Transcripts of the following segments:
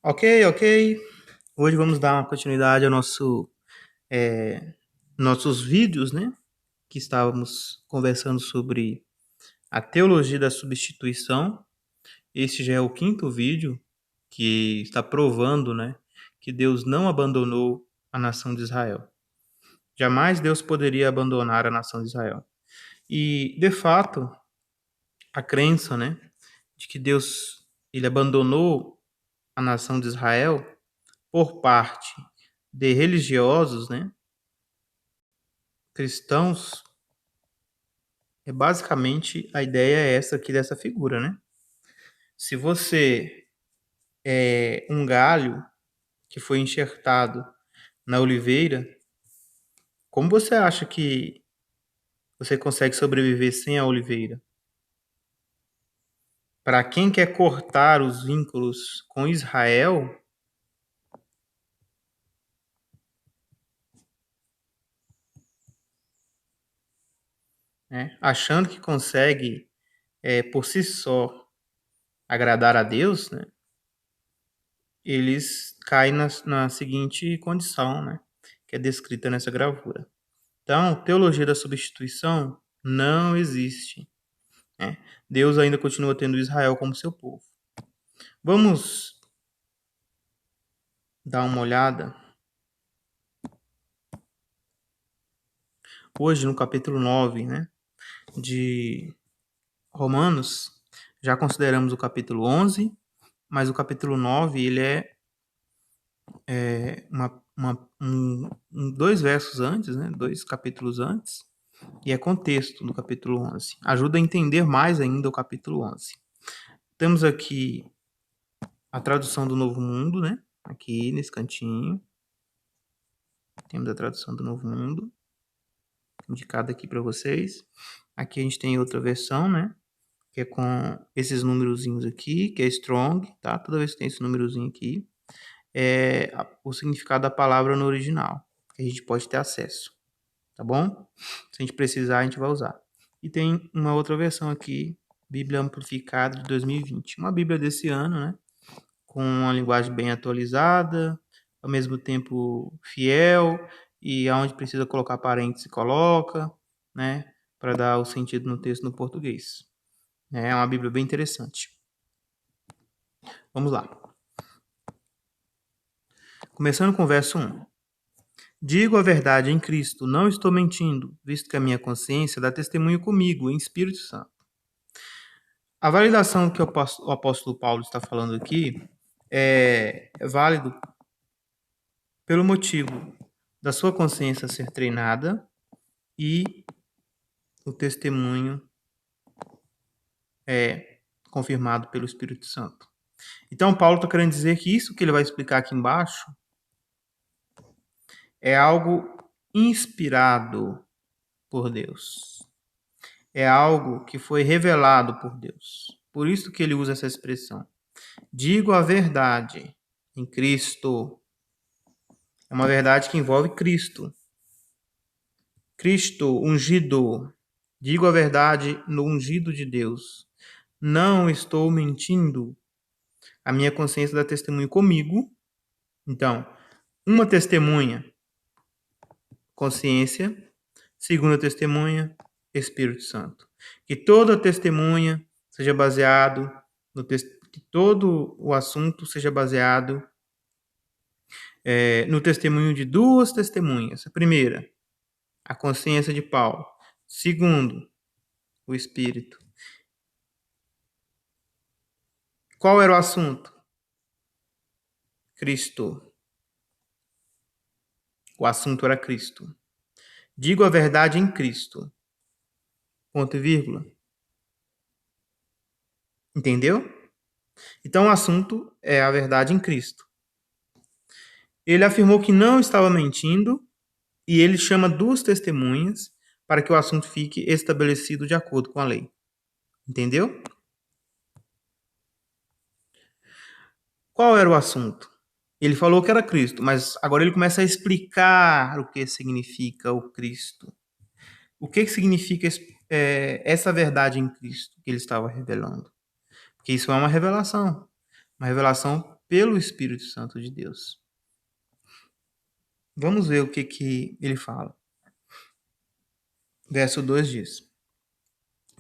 Ok, ok. Hoje vamos dar uma continuidade ao nossos vídeos, né? Que estávamos conversando sobre a teologia da substituição. Este já é o quinto vídeo que está provando, né, que Deus não abandonou a nação de Israel. Jamais Deus poderia abandonar a nação de Israel. E, de fato, a crença, né, de que Deus ele abandonou a nação de Israel por parte de religiosos, né, cristãos, basicamente a ideia é essa aqui dessa figura, né? Se você é um galho que foi enxertado na oliveira, como você acha que você consegue sobreviver sem a oliveira? Para quem quer cortar os vínculos com Israel, né, achando que consegue por si só agradar a Deus, né, eles caem na seguinte condição, né, que é descrita nessa gravura. Então, teologia da substituição não existe, né? Deus ainda continua tendo Israel como seu povo. Vamos dar uma olhada hoje no capítulo 9, né, de Romanos. Já consideramos o capítulo 11, mas o capítulo 9 ele é dois versos antes, né, dois capítulos antes, e é contexto do capítulo 11. Ajuda a entender mais ainda o capítulo 11. Temos aqui a tradução do Novo Mundo, né? Aqui nesse cantinho. Temos a tradução do Novo Mundo, indicada aqui para vocês. Aqui a gente tem outra versão, né? Que é com esses númerozinhos aqui, que é Strong, tá? Toda vez que tem esse númerozinho aqui, é o significado da palavra no original, que a gente pode ter acesso, tá bom? Se a gente precisar, a gente vai usar. E tem uma outra versão aqui, Bíblia Amplificada de 2020. Uma Bíblia desse ano, né? Com uma linguagem bem atualizada, ao mesmo tempo fiel, e aonde precisa colocar parênteses, coloca, né, para dar o sentido no texto no português. É uma Bíblia bem interessante. Vamos lá. Começando com o verso 1. Digo a verdade em Cristo, não estou mentindo, visto que a minha consciência dá testemunho comigo em Espírito Santo. A validação que o apóstolo Paulo está falando aqui é válido pelo motivo da sua consciência ser treinada e o testemunho é confirmado pelo Espírito Santo. Então, Paulo está querendo dizer que isso que ele vai explicar aqui embaixo é algo inspirado por Deus. É algo que foi revelado por Deus. Por isso que ele usa essa expressão. Digo a verdade em Cristo. É uma verdade que envolve Cristo. Cristo ungido. Digo a verdade no ungido de Deus. Não estou mentindo. A minha consciência dá testemunho comigo. Então, uma testemunha, consciência. Segunda testemunha, Espírito Santo. Que toda testemunha seja baseado que todo o assunto seja baseado no testemunho de duas testemunhas. A primeira, a consciência de Paulo. Segundo, o Espírito. Qual era o assunto? Cristo. O assunto era Cristo. Digo a verdade em Cristo. Ponto e vírgula. Entendeu? Então o assunto é a verdade em Cristo. Ele afirmou que não estava mentindo e ele chama duas testemunhas para que o assunto fique estabelecido de acordo com a lei. Entendeu? Qual era o assunto? Ele falou que era Cristo, mas agora ele começa a explicar o que significa o Cristo. O que significa essa verdade em Cristo que ele estava revelando? Porque isso é uma revelação pelo Espírito Santo de Deus. Vamos ver o que ele fala. Verso 2 diz: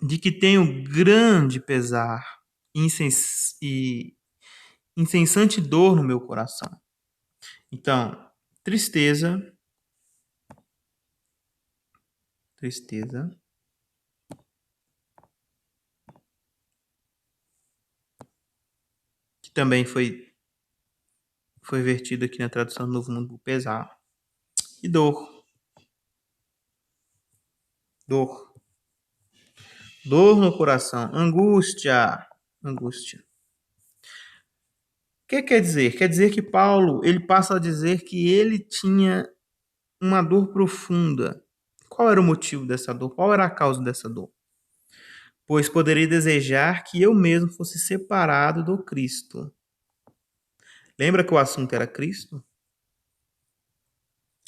de que tenho grande pesar e incessante dor no meu coração. Então, tristeza, que também foi vertido aqui na tradução do Novo Mundo por pesar, e dor. Dor no coração, angústia. O que quer dizer? Quer dizer que Paulo, ele passa a dizer que ele tinha uma dor profunda. Qual era o motivo dessa dor? Qual era a causa dessa dor? Pois poderia desejar que eu mesmo fosse separado do Cristo. Lembra que o assunto era Cristo?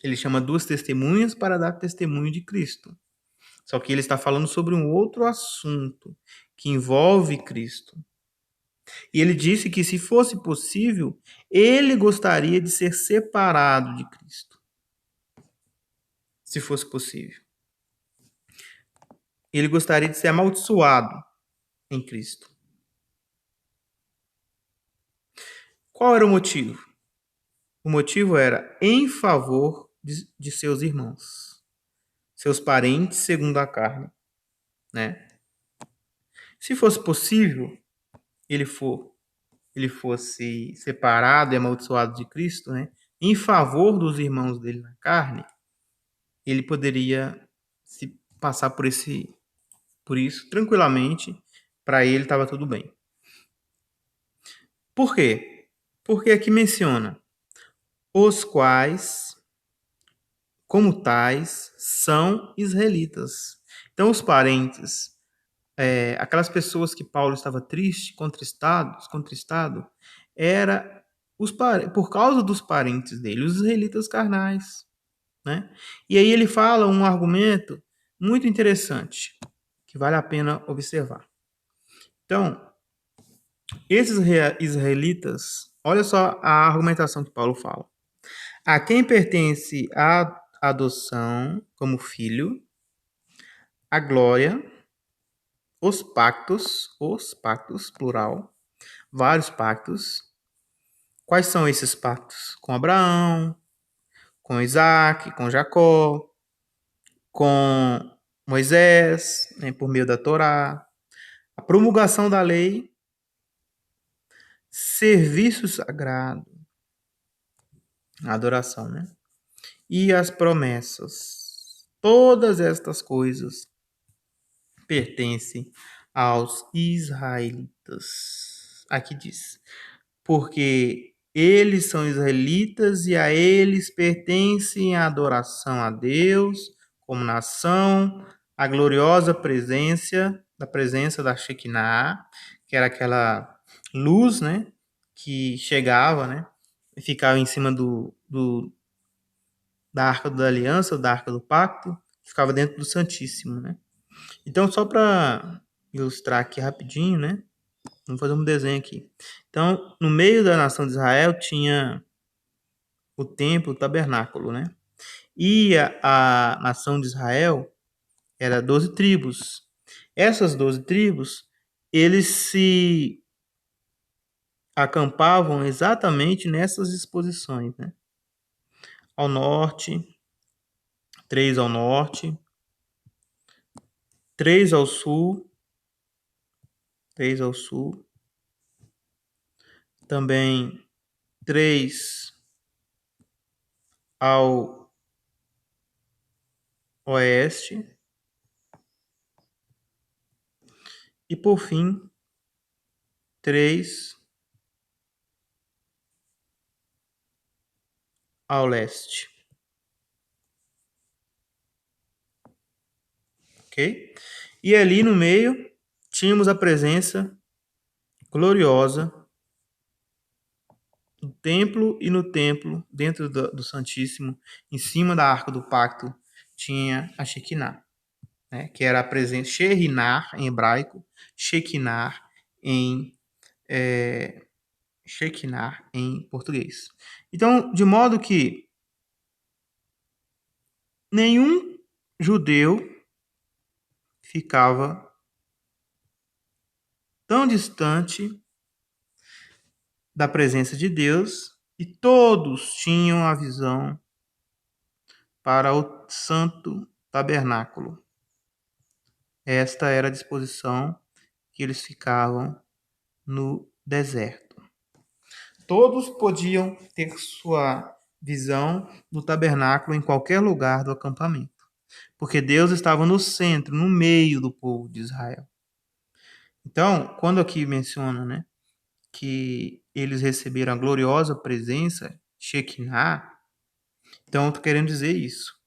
Ele chama duas testemunhas para dar testemunho de Cristo. Só que ele está falando sobre um outro assunto que envolve Cristo. E ele disse que, se fosse possível, ele gostaria de ser separado de Cristo. Se fosse possível. Ele gostaria de ser amaldiçoado em Cristo. Qual era o motivo? O motivo era em favor de seus irmãos, seus parentes segundo a carne, né? Se fosse possível ele fosse separado e amaldiçoado de Cristo, né? Em favor dos irmãos dele na carne, ele poderia se passar por isso tranquilamente. Para ele estava tudo bem. Por quê? Porque aqui menciona os quais, como tais, são israelitas. Então, os parentes, aquelas pessoas que Paulo estava triste, contristado, era por causa dos parentes dele, os israelitas carnais, né? E aí ele fala um argumento muito interessante, que vale a pena observar. Então, esses israelitas, olha só a argumentação que Paulo fala. A quem pertence a adoção como filho, a glória, os pactos, plural, vários pactos. Quais são esses pactos? Com Abraão, com Isaac, com Jacó, com Moisés, né, por meio da Torá, a promulgação da lei, serviço sagrado, a adoração, né? E as promessas. Todas estas coisas pertencem aos israelitas. Aqui diz: porque eles são israelitas e a eles pertencem a adoração a Deus como nação, a gloriosa presença da Shekinah, que era aquela luz, né, que chegava, né, e ficava em cima da Arca da Aliança, da Arca do Pacto, que ficava dentro do Santíssimo, né. Então, só para ilustrar aqui rapidinho, né, vamos fazer um desenho aqui. Então, no meio da nação de Israel tinha o templo, o tabernáculo, né? E a nação de Israel era 12 tribos. Essas 12 tribos, eles se acampavam exatamente nessas exposições, né? Ao norte, 3 ao norte, 3 ao sul, também 3 ao oeste e, por fim, 3 ao leste. Ok? E ali no meio tínhamos a presença gloriosa do templo, e no templo, dentro do Santíssimo, em cima da Arca do Pacto, tinha a Shekinah, né? Que era a presença, Sherinar em hebraico, Shekinah em Shekinah em português. Então, de modo que nenhum judeu ficava tão distante da presença de Deus e todos tinham a visão para o santo tabernáculo. Esta era a disposição que eles ficavam no deserto. Todos podiam ter sua visão do tabernáculo em qualquer lugar do acampamento, porque Deus estava no centro, no meio do povo de Israel. Então, quando aqui menciona, né, que eles receberam a gloriosa presença, Shekinah, então eu estou querendo dizer isso.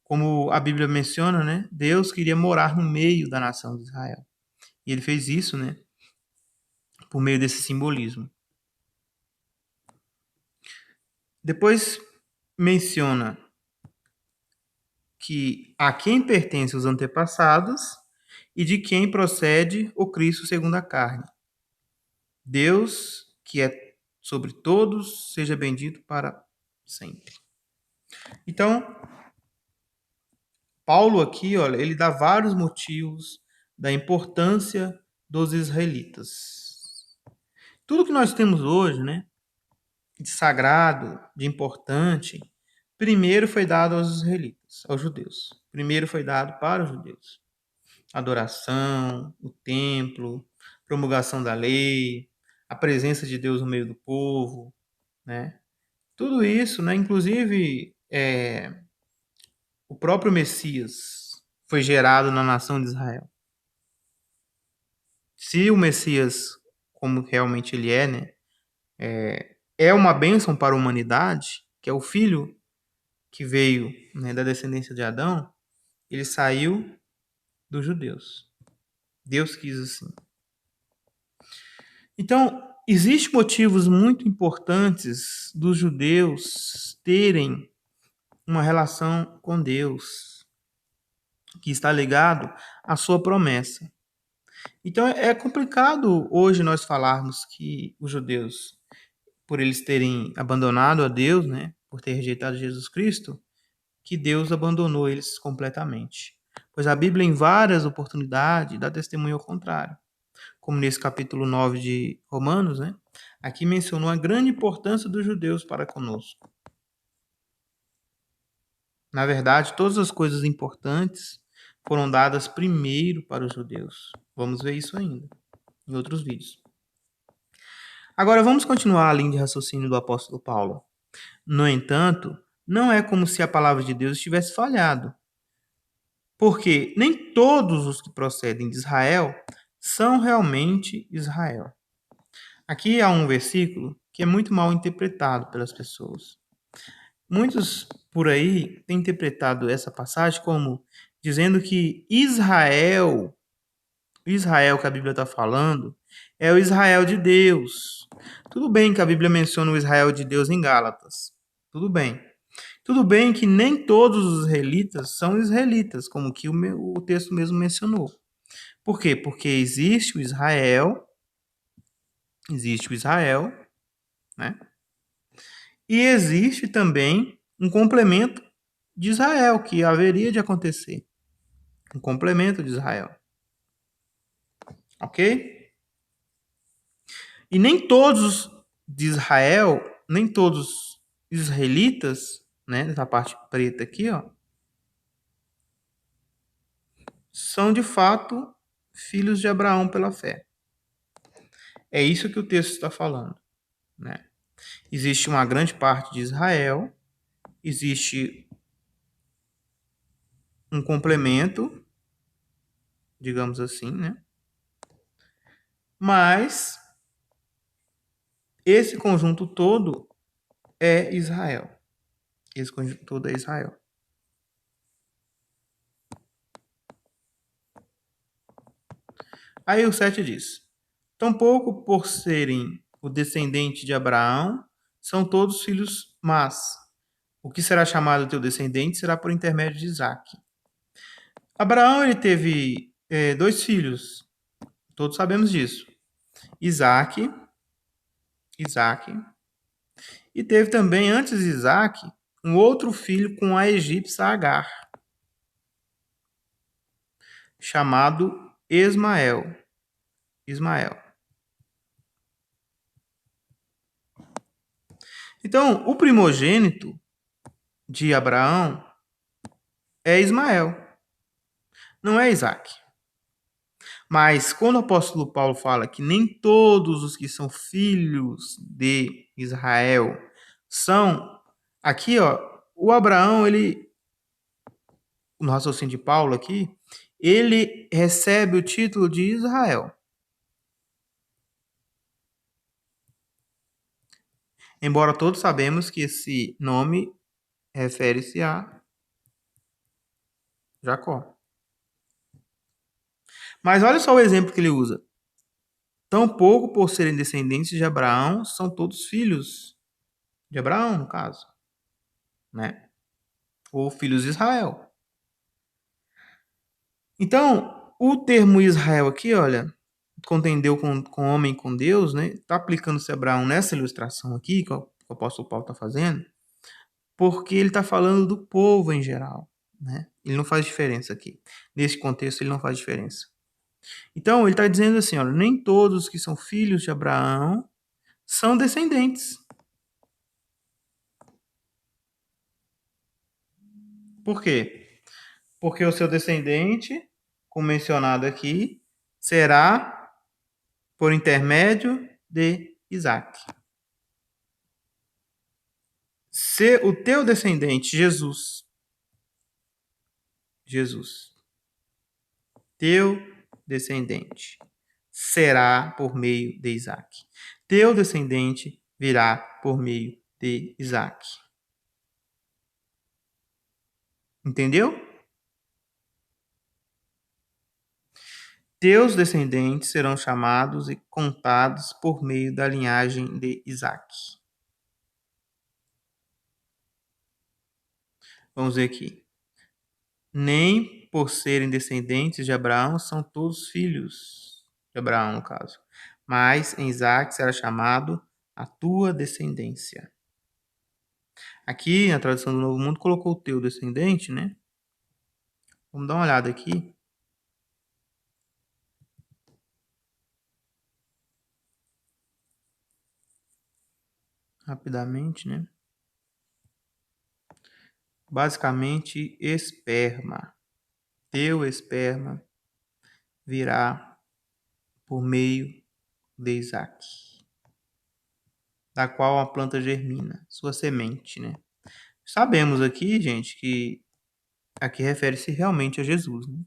Como a Bíblia menciona, né, Deus queria morar no meio da nação de Israel. E ele fez isso, né, por meio desse simbolismo. Depois menciona que a quem pertencem os antepassados e de quem procede o Cristo segundo a carne. Deus, que é sobre todos, seja bendito para sempre. Então, Paulo aqui, olha, ele dá vários motivos da importância dos israelitas. Tudo que nós temos hoje, né, de sagrado, de importante, primeiro foi dado aos israelitas, aos judeus. Primeiro foi dado para os judeus. Adoração, o templo, promulgação da lei, a presença de Deus no meio do povo, né? Tudo isso, né? Inclusive, o próprio Messias foi gerado na nação de Israel. Se o Messias, como realmente ele é, né? É uma bênção para a humanidade, que é o filho que veio, né, da descendência de Adão, ele saiu dos judeus. Deus quis assim. Então, existem motivos muito importantes dos judeus terem uma relação com Deus, que está ligado à sua promessa. Então, é complicado hoje nós falarmos que os judeus, por eles terem abandonado a Deus, né, por ter rejeitado Jesus Cristo, que Deus abandonou eles completamente. Pois a Bíblia, em várias oportunidades, dá testemunho ao contrário. Como nesse capítulo 9 de Romanos, né? Aqui mencionou a grande importância dos judeus para conosco. Na verdade, todas as coisas importantes foram dadas primeiro para os judeus. Vamos ver isso ainda em outros vídeos. Agora vamos continuar a linha de raciocínio do apóstolo Paulo. No entanto, não é como se a palavra de Deus tivesse falhado, porque nem todos os que procedem de Israel são realmente Israel. Aqui há um versículo que é muito mal interpretado pelas pessoas. Muitos por aí têm interpretado essa passagem como dizendo que Israel que a Bíblia está falando, é o Israel de Deus. Tudo bem que a Bíblia menciona o Israel de Deus em Gálatas. Tudo bem. Tudo bem que nem todos os israelitas são israelitas, como que o texto mesmo mencionou. Por quê? Porque existe o Israel, né? E existe também um complemento de Israel, que haveria de acontecer. Um complemento de Israel. Ok? E nem todos de Israel, nem todos israelitas, né, nessa parte preta aqui, ó, são de fato filhos de Abraão pela fé. É isso que o texto está falando, né? Existe uma grande parte de Israel, existe um complemento, digamos assim, né? Mas esse conjunto todo é Israel. Esse conjunto todo é Israel. Aí o 7 diz: tampouco por serem o descendente de Abraão, são todos filhos, mas o que será chamado teu descendente será por intermédio de Isaque. Abraão ele teve dois filhos, todos sabemos disso. Isaque Isaac. E teve também, antes de Isaac, um outro filho com a egípcia Agar, chamado Ismael. Então, o primogênito de Abraão é Ismael, não é Isaac. Mas quando o apóstolo Paulo fala que nem todos os que são filhos de Israel são, aqui, ó, o Abraão, no raciocínio de Paulo aqui, ele recebe o título de Israel. Embora todos sabemos que esse nome refere-se a Jacó. Mas olha só o exemplo que ele usa. Tampouco por serem descendentes de Abraão, são todos filhos de Abraão, no caso, né? Ou filhos de Israel. Então, o termo Israel aqui, olha, contendeu com homem com Deus, né? Está aplicando-se a Abraão nessa ilustração aqui, que o apóstolo Paulo está fazendo, porque ele está falando do povo em geral, né? Ele não faz diferença aqui. Nesse contexto, ele não faz diferença. Então, ele está dizendo assim, olha, nem todos que são filhos de Abraão são descendentes. Por quê? Porque o seu descendente, como mencionado aqui, será por intermédio de Isaac. Se o teu descendente, Jesus, teu descendente, será por meio de Isaac. Teu descendente virá por meio de Isaac. Entendeu? Teus descendentes serão chamados e contados por meio da linhagem de Isaac. Vamos ver aqui. Nem por serem descendentes de Abraão são todos filhos de Abraão, no caso. Mas em Isaac será chamado a tua descendência. Aqui, na tradução do Novo Mundo, colocou o teu descendente, né? Vamos dar uma olhada aqui. Rapidamente, né? Basicamente, esperma. Teu esperma virá por meio de Isaac, da qual a planta germina, sua semente, né? Sabemos aqui, gente, que aqui refere-se realmente a Jesus, né?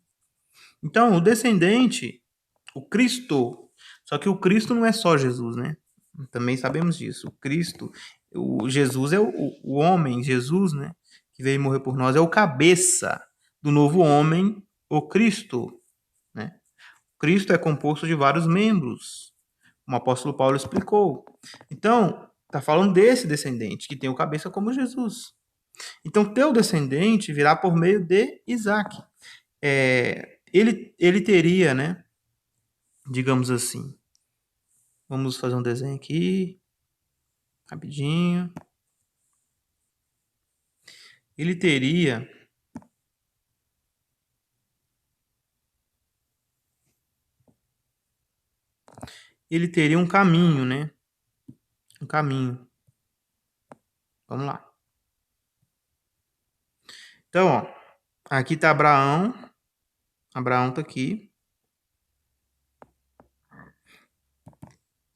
Então, o descendente, o Cristo, só que o Cristo não é só Jesus, né? Também sabemos disso. O Cristo, o Jesus é o homem, Jesus, né? Que veio morrer por nós, é o cabeça do novo homem, o Cristo, né? Cristo é composto de vários membros, como o apóstolo Paulo explicou. Então, está falando desse descendente, que tem o cabeça como Jesus. Então, teu descendente virá por meio de Isaac. Ele teria, né? Digamos assim. Vamos fazer um desenho aqui, rapidinho. Ele teria um caminho, né? Um caminho. Vamos lá. Então, ó, aqui está Abraão. Abraão está aqui.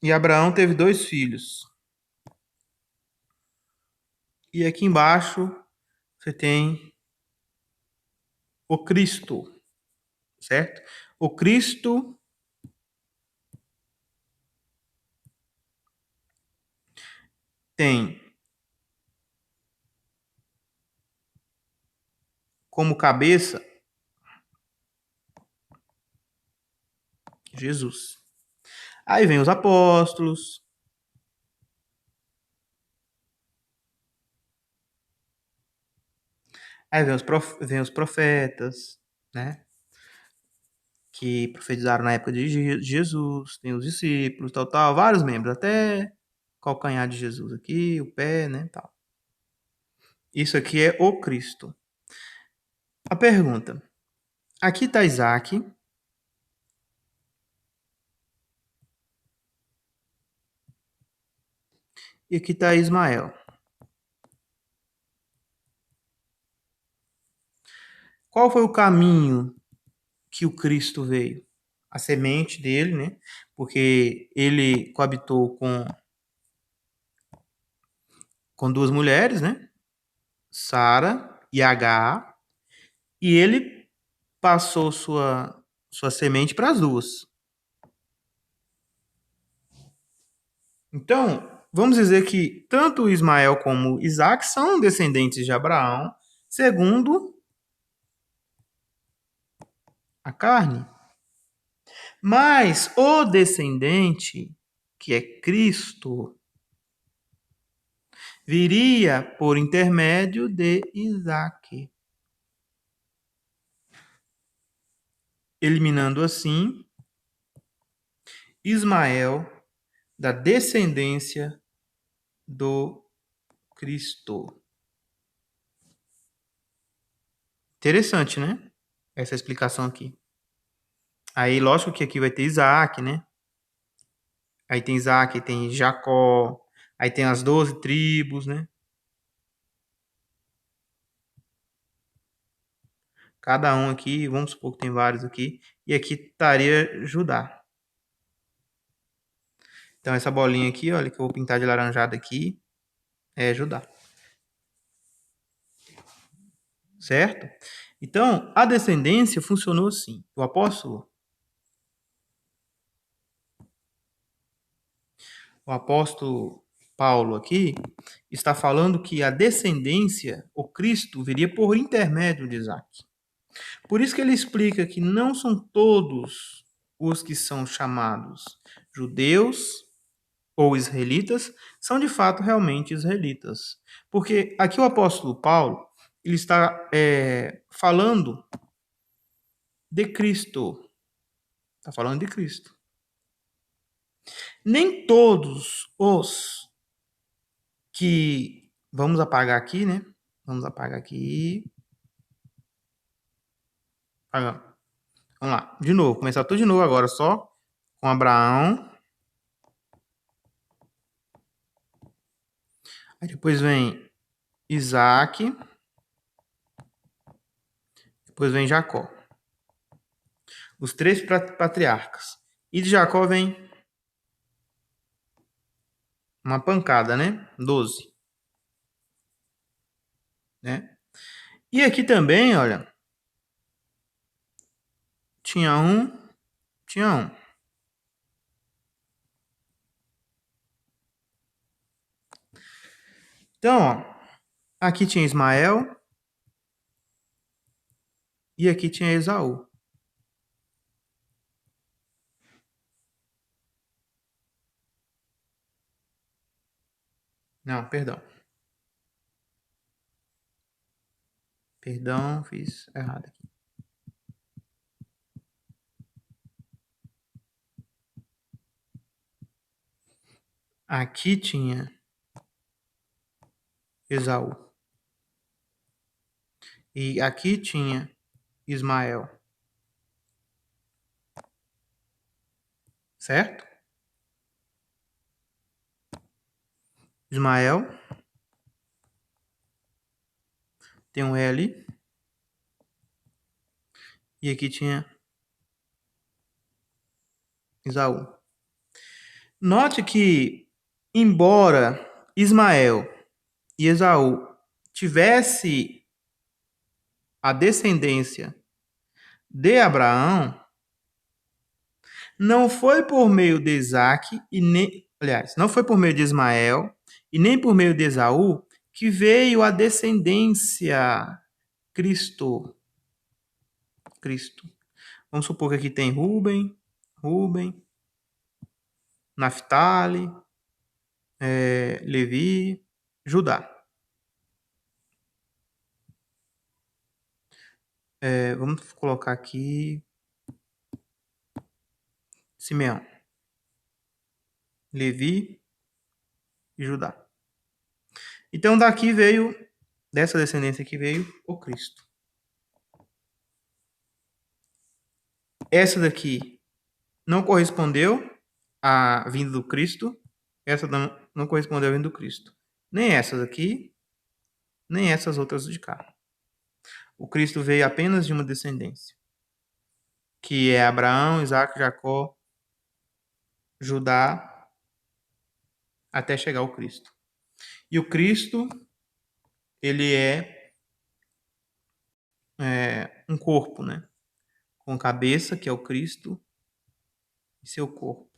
E Abraão teve 2 filhos. E aqui embaixo você tem o Cristo, certo? O Cristo tem como cabeça Jesus. Aí vem os apóstolos. Aí vem os profetas, né? Que profetizaram na época de Jesus. Tem os discípulos, tal, vários membros. Até calcanhar de Jesus aqui, o pé, né, tal. Isso aqui é o Cristo. A pergunta: aqui está Isaac. E aqui está Ismael. Qual foi o caminho que o Cristo veio? A semente dele, né? Porque ele coabitou com duas mulheres, né? Sara e Agar. E ele passou sua semente para as duas. Então, vamos dizer que tanto Ismael como Isaac são descendentes de Abraão, segundo a carne. Mas o descendente, que é Cristo, viria por intermédio de Isaac, eliminando assim Ismael da descendência do Cristo. Interessante, né? Essa explicação aqui. Aí, lógico que aqui vai ter Isaac, né? Aí tem Isaac, tem Jacó, aí tem as 12 tribos, né? Cada um aqui, vamos supor que tem vários aqui, e aqui estaria Judá. Então, essa bolinha aqui, olha, que eu vou pintar de laranjado aqui, é Judá. Certo? Então, a descendência funcionou assim. O apóstolo Paulo aqui está falando que a descendência, o Cristo, viria por intermédio de Isaac. Por isso que ele explica que não são todos os que são chamados judeus ou israelitas, são de fato realmente israelitas. Porque aqui o apóstolo Paulo ele está falando de Cristo. Está falando de Cristo. Nem todos os que... Vamos apagar aqui, né? Vamos apagar aqui. Vamos lá. De novo. Começar tudo de novo agora. Só com Abraão. Aí depois vem Isaac. Depois vem Jacó. Os três patriarcas. E de Jacó vem uma pancada, né? 12. Né? E aqui também, olha, tinha um. Então, ó, aqui tinha Ismael e aqui tinha Esaú. Não, perdão. Perdão, fiz errado aqui. Aqui tinha Esaú. E aqui tinha Ismael. Certo? Ismael tem um L. E aqui tinha Esaú. Note que, embora Ismael e Esaú tivesse a descendência de Abraão, não foi por meio de Isaac e nem, aliás, não foi por meio de Ismael e nem por meio de Esaú que veio a descendência Cristo. Vamos supor que aqui tem Ruben, Naftali, Levi, Judá. Vamos colocar aqui Simeão, Levi, e Judá. Então daqui veio, dessa descendência que veio o Cristo. Essa daqui não correspondeu à vinda do Cristo, essa não correspondeu à vinda do Cristo. Nem essa daqui, nem essas outras de cá. O Cristo veio apenas de uma descendência, que é Abraão, Isaac, Jacó, Judá, até chegar ao Cristo. E o Cristo, ele é um corpo, né? Com cabeça, que é o Cristo, e seu corpo.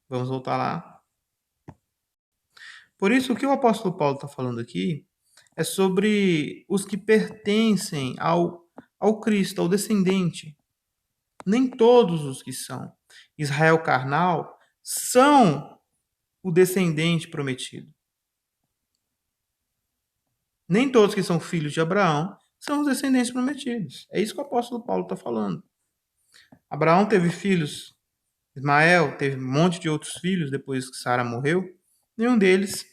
Vamos voltar lá. Por isso, o que o apóstolo Paulo está falando aqui é sobre os que pertencem ao Cristo, ao descendente. Nem todos os que são Israel carnal são o descendente prometido. Nem todos que são filhos de Abraão são os descendentes prometidos. É isso que o apóstolo Paulo está falando. Abraão teve filhos, Ismael teve um monte de outros filhos depois que Sara morreu. Nenhum deles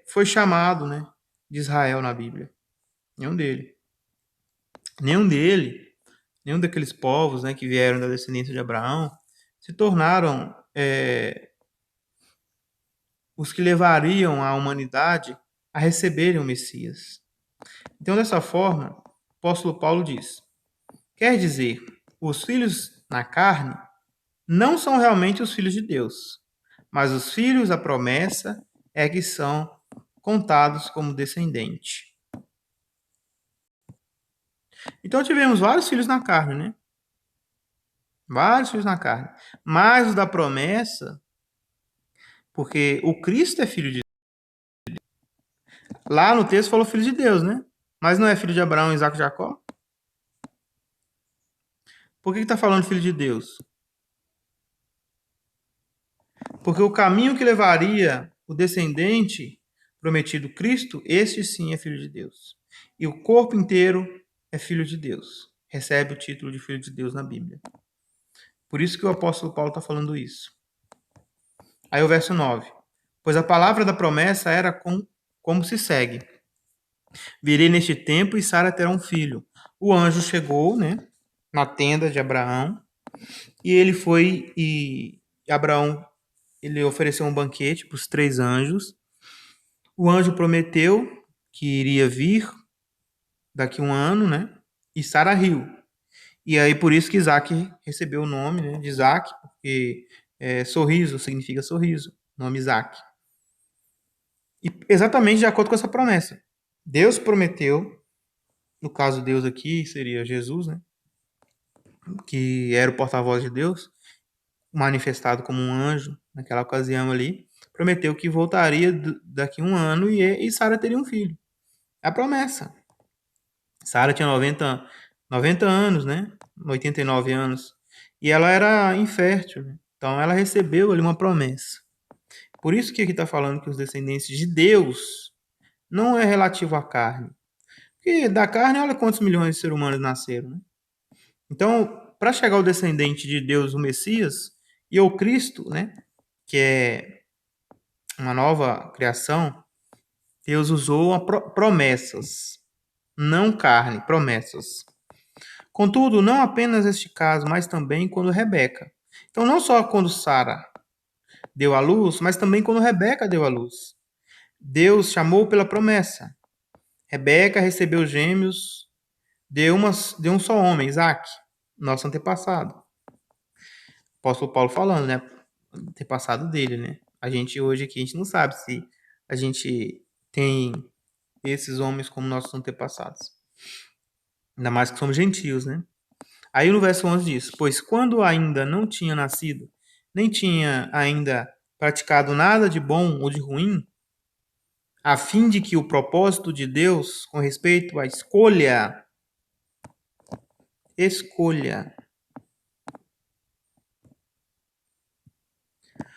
foi chamado, né, de Israel na Bíblia. Nenhum dele. Nenhum daqueles povos, né, que vieram da descendência de Abraão se tornaram os que levariam a humanidade a receberem o Messias. Então, dessa forma, o apóstolo Paulo diz: quer dizer, os filhos na carne não são realmente os filhos de Deus, mas os filhos da promessa é que são contados como descendente. Então tivemos vários filhos na carne, né? Vários filhos na carne. Mas os da promessa, porque o Cristo é filho de Deus. Lá no texto falou filho de Deus, né? Mas não é filho de Abraão, Isaac e Jacó? Por que está falando filho de Deus? Porque o caminho que levaria o descendente prometido Cristo, este sim é filho de Deus. E o corpo inteiro é filho de Deus. Recebe o título de filho de Deus na Bíblia. Por isso que o apóstolo Paulo está falando isso. Aí o verso 9. Pois a palavra da promessa era como se segue. Virei neste tempo e Sara terá um filho. O anjo chegou, né, na tenda de Abraão, e ele foi e Abraão ele ofereceu um banquete para os 3 anjos. O anjo prometeu que iria vir daqui a um ano, né? E Sara riu. E aí por isso que Isaac recebeu o nome, né, de Isaac, porque sorriso significa sorriso, nome Isaac. E exatamente de acordo com essa promessa. Deus prometeu, no caso Deus aqui seria Jesus, né? Que era o porta-voz de Deus, manifestado como um anjo naquela ocasião ali, prometeu que voltaria daqui a um ano e Sara teria um filho. É a promessa. Sara tinha 90 anos, né? 89 anos. E ela era infértil. Né? Então ela recebeu ali uma promessa. Por isso que aqui está falando que os descendentes de Deus não é relativo à carne. Porque da carne, olha quantos milhões de seres humanos nasceram. Né? Então, para chegar ao descendente de Deus, o Messias, e o Cristo, né? Que é uma nova criação, Deus usou promessas, não carne, promessas. Contudo, não apenas neste caso, mas também quando Rebeca. Então, não só quando Sara deu à luz, mas também quando Rebeca deu à luz. Deus chamou pela promessa. Rebeca recebeu gêmeos de um só homem, Isaac, nosso antepassado. O apóstolo Paulo falando, né? Antepassado dele, né? A gente hoje aqui, a gente não sabe se a gente tem esses homens como nossos antepassados. Ainda mais que somos gentios, né? Aí no verso 11 diz: pois quando ainda não tinha nascido, nem tinha ainda praticado nada de bom ou de ruim, a fim de que o propósito de Deus com respeito à escolha,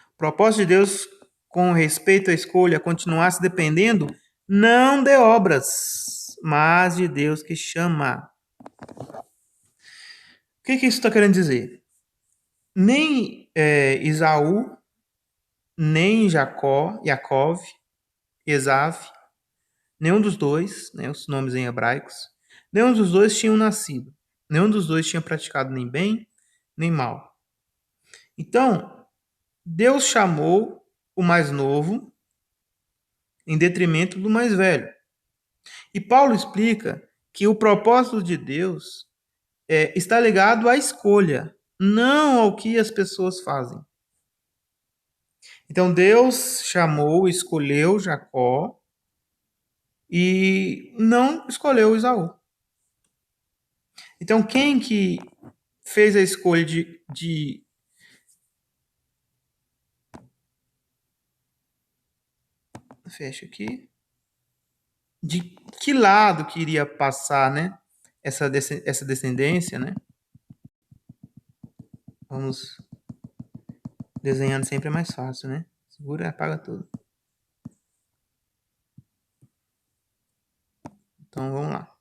o propósito de Deus com respeito à escolha continuasse dependendo não de obras, mas de Deus que chama. O que isso está querendo dizer? Nem Esaú nem Jacó, Esav, nenhum dos dois, né, os nomes em hebraicos, nenhum dos dois tinham nascido. Nenhum dos dois tinha praticado nem bem, nem mal. Então, Deus chamou o mais novo em detrimento do mais velho. E Paulo explica que o propósito de Deus está ligado à escolha, não ao que as pessoas fazem. Então Deus chamou, escolheu Jacó e não escolheu Esaú. Então quem que fez a escolha de fecha aqui, de que lado que iria passar, né? Essa descendência, né? Vamos desenhando sempre é mais fácil, né? Segura e apaga tudo. Então vamos lá.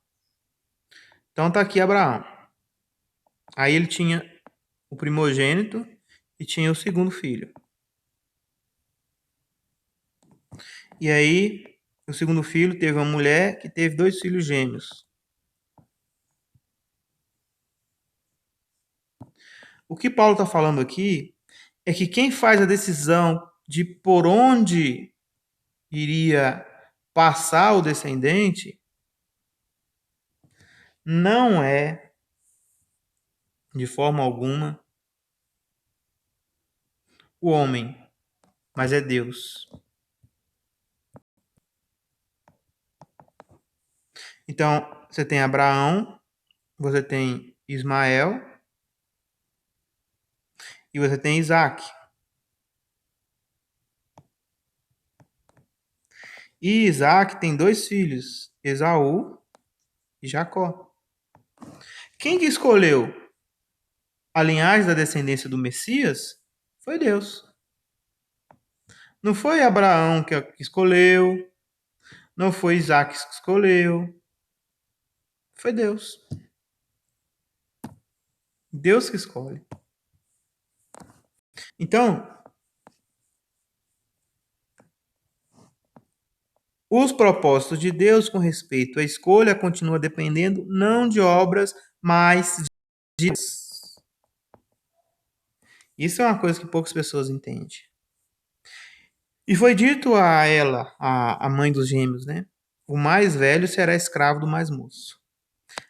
Então tá aqui Abraão. Aí ele tinha o primogênito e tinha o segundo filho. E aí o segundo filho teve uma mulher que teve 2 filhos gêmeos. O que Paulo está falando aqui é que quem faz a decisão de por onde iria passar o descendente não é, de forma alguma, o homem, mas é Deus. Então, você tem Abraão, você tem Ismael e você tem Isaac. E Isaac tem 2 filhos, Esaú e Jacó. Quem que escolheu a linhagem da descendência do Messias? Foi Deus. Não foi Abraão que escolheu, não foi Isaac que escolheu, foi Deus. Deus que escolhe. Então, os propósitos de Deus com respeito à escolha continuam dependendo não de obras, mas de Deus. Isso é uma coisa que poucas pessoas entendem. E foi dito a ela, a mãe dos gêmeos, né? O mais velho será escravo do mais moço.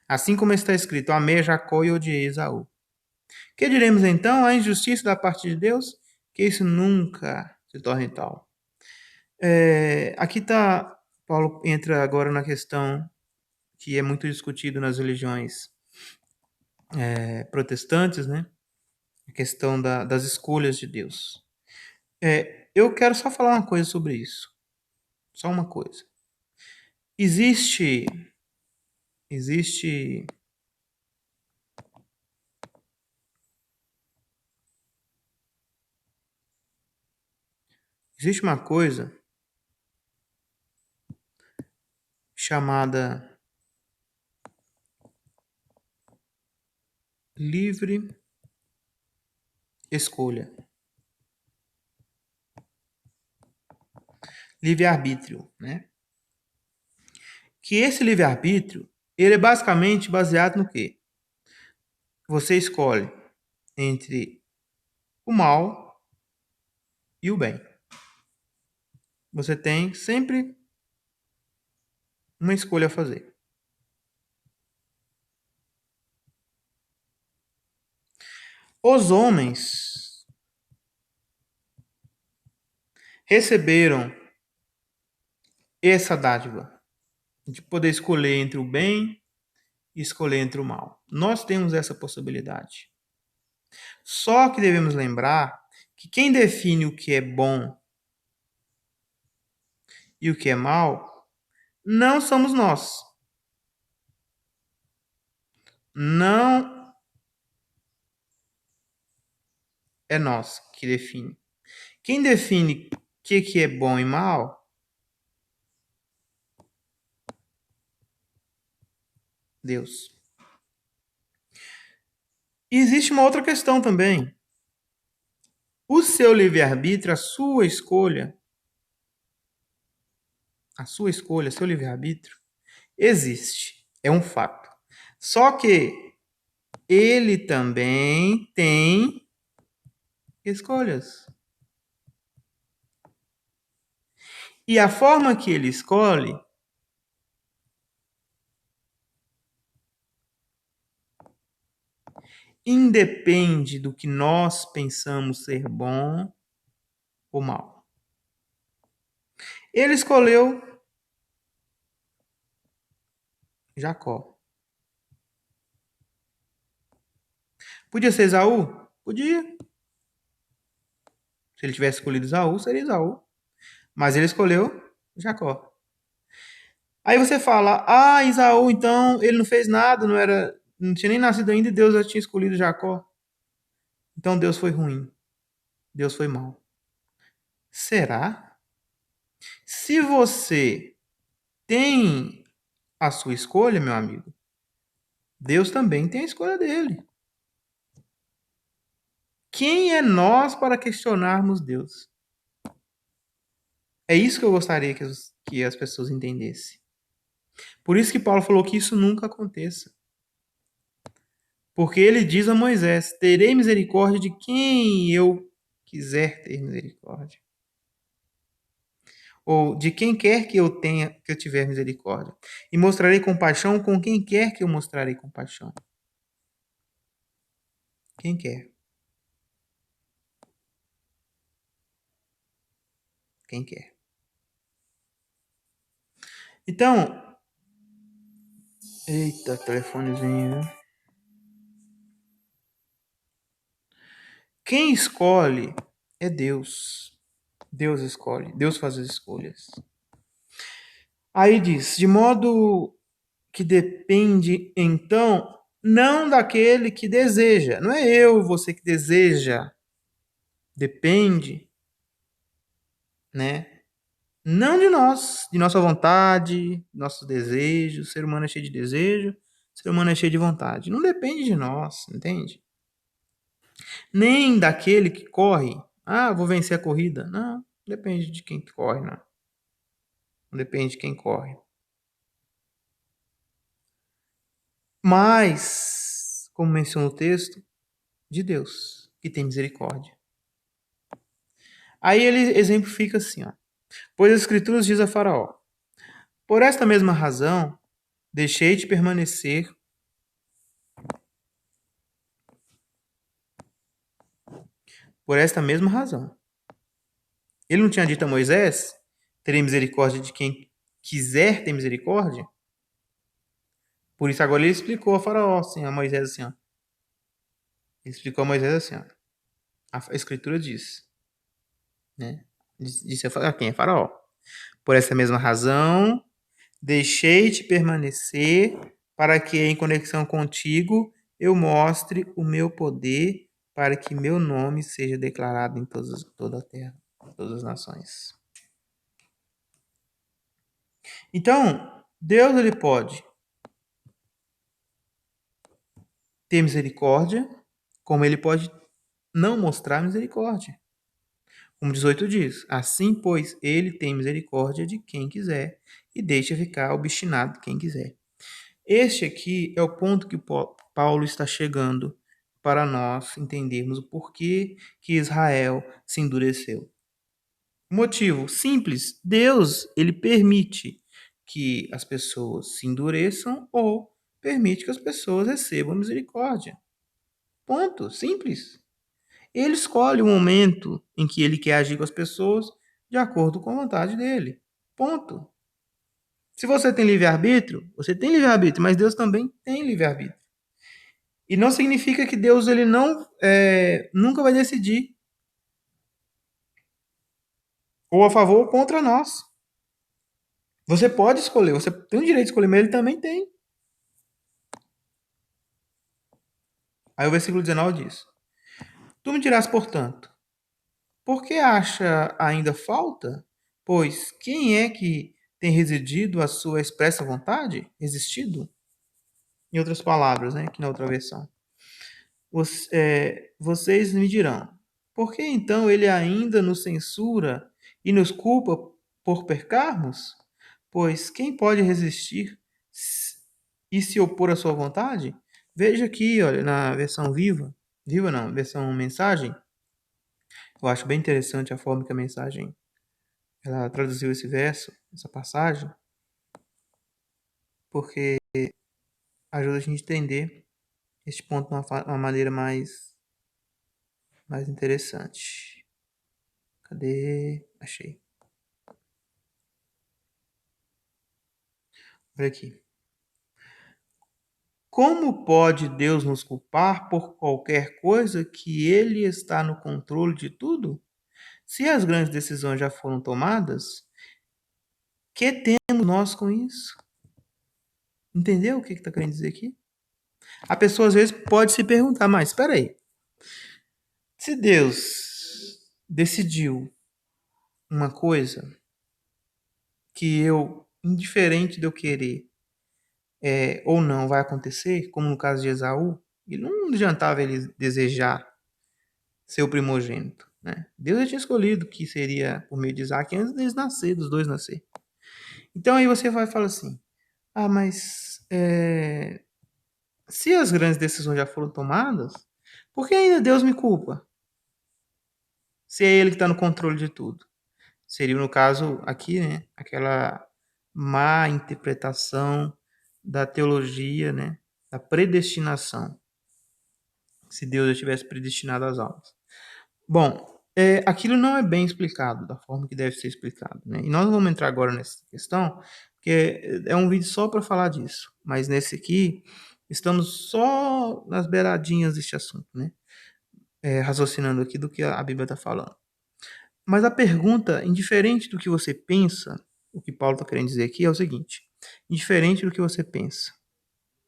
Assim como está escrito, amei Jacó e odiei Esaú. Que diremos então? A injustiça da parte de Deus? Que isso nunca se torne tal. Aqui está, Paulo entra agora na questão que é muito discutido nas religiões protestantes, né? A questão das escolhas de Deus. Eu quero só falar uma coisa sobre isso. Só uma coisa. Existe uma coisa chamada livre escolha. Livre-arbítrio, né? Que esse livre-arbítrio, ele é basicamente baseado no quê? Você escolhe entre o mal e o bem. Você tem sempre uma escolha a fazer. Os homens receberam essa dádiva de poder escolher entre o bem e escolher entre o mal. Nós temos essa possibilidade. Só que devemos lembrar que quem define o que é bom e o que é mal não somos nós. Não é nós que define. Quem define o que é bom e mal, Deus. E existe uma outra questão também. O seu livre-arbítrio, seu livre-arbítrio, existe. É um fato. Só que ele também tem escolhas. E a forma que ele escolhe independe do que nós pensamos ser bom ou mal. Ele escolheu Jacó. Podia ser Esaú? Podia. Se ele tivesse escolhido Esaú, seria Esaú. Mas ele escolheu Jacó. Aí você fala, Esaú, então ele não fez nada, não tinha nem nascido ainda e Deus já tinha escolhido Jacó. Então Deus foi ruim. Deus foi mau. Será? Se você tem a sua escolha, meu amigo, Deus também tem a escolha dele. Quem é nós para questionarmos Deus? É isso que eu gostaria que as pessoas entendessem. Por isso que Paulo falou que isso nunca aconteça. Porque ele diz a Moisés: terei misericórdia de quem eu quiser ter misericórdia. Ou de quem quer que eu tiver misericórdia. E mostrarei compaixão com quem quer que eu mostrarei compaixão. Quem quer? Quem quer? Então, eita, telefonezinho. Quem escolhe é Deus. Deus escolhe. Deus faz as escolhas. Aí diz, de modo que depende, então, não daquele que deseja. Não é eu, você que deseja. Depende, né? Não de nós, de nossa vontade, nossos desejos. O ser humano é cheio de desejo, o ser humano é cheio de vontade. Não depende de nós, entende? Nem daquele que corre. Vou vencer a corrida. Não, depende de quem corre, não. Não depende de quem corre. Mas, como menciona o texto, de Deus, que tem misericórdia. Aí ele exemplifica assim, ó. Pois as Escrituras diz a Faraó: por esta mesma razão, deixei-te permanecer. Por esta mesma razão. Ele não tinha dito a Moisés: terei misericórdia de quem quiser ter misericórdia? Por isso agora ele explicou a Faraó, assim, a Moisés assim, ó. Ele explicou a Moisés assim, ó. A Escritura diz, né? Disse a quem? A Faraó. Por essa mesma razão, deixei-te permanecer para que, em conexão contigo, eu mostre o meu poder para que meu nome seja declarado em toda a terra, em todas as nações. Então, Deus ele pode ter misericórdia, como ele pode não mostrar misericórdia. Como 18 diz, assim, pois, ele tem misericórdia de quem quiser e deixa ficar obstinado quem quiser. Este aqui é o ponto que Paulo está chegando para nós entendermos o porquê que Israel se endureceu. Motivo simples, Deus, ele permite que as pessoas se endureçam ou permite que as pessoas recebam misericórdia. Ponto, simples. Ele escolhe o momento em que ele quer agir com as pessoas de acordo com a vontade dele. Ponto. Se você tem livre-arbítrio, você tem livre-arbítrio, mas Deus também tem livre-arbítrio. E não significa que Deus ele nunca vai decidir ou a favor ou contra nós. Você pode escolher, você tem o direito de escolher, mas ele também tem. Aí o versículo 19 diz: tu me dirás, portanto, por que acha ainda falta? Pois quem é que tem residido a sua expressa vontade? Existido? Em outras palavras, né? Aqui na outra versão. Vocês me dirão, por que então ele ainda nos censura e nos culpa por pecarmos? Pois quem pode resistir e se opor à sua vontade? Veja aqui, olha, na versão viva não, versão mensagem. Eu acho bem interessante a forma que a mensagem ela traduziu esse verso, essa passagem, porque ajuda a gente a entender este ponto de uma maneira mais interessante. Cadê? Achei. Olha aqui. Como pode Deus nos culpar por qualquer coisa que Ele está no controle de tudo? Se as grandes decisões já foram tomadas, que temos nós com isso? Entendeu o que está querendo dizer aqui? A pessoa às vezes pode se perguntar, mas espera aí. Se Deus decidiu uma coisa que eu, indiferente de eu querer ou não, vai acontecer, como no caso de Esaú, e não adiantava ele desejar ser o primogênito. Né? Deus já tinha escolhido que seria por meio de Isaac antes deles nascer, dos dois nascer. Então aí você vai falar assim, mas se as grandes decisões já foram tomadas, por que ainda Deus me culpa? Se é Ele que está no controle de tudo. Seria, no caso, aqui, né, aquela má interpretação da teologia, né, da predestinação. Se Deus já tivesse predestinado as almas. Bom, aquilo não é bem explicado da forma que deve ser explicado. Né? E nós não vamos entrar agora nessa questão, porque é um vídeo só para falar disso. Mas nesse aqui, estamos só nas beiradinhas deste assunto, né? Raciocinando aqui do que a Bíblia está falando. Mas a pergunta, indiferente do que você pensa, o que Paulo está querendo dizer aqui é o seguinte: indiferente do que você pensa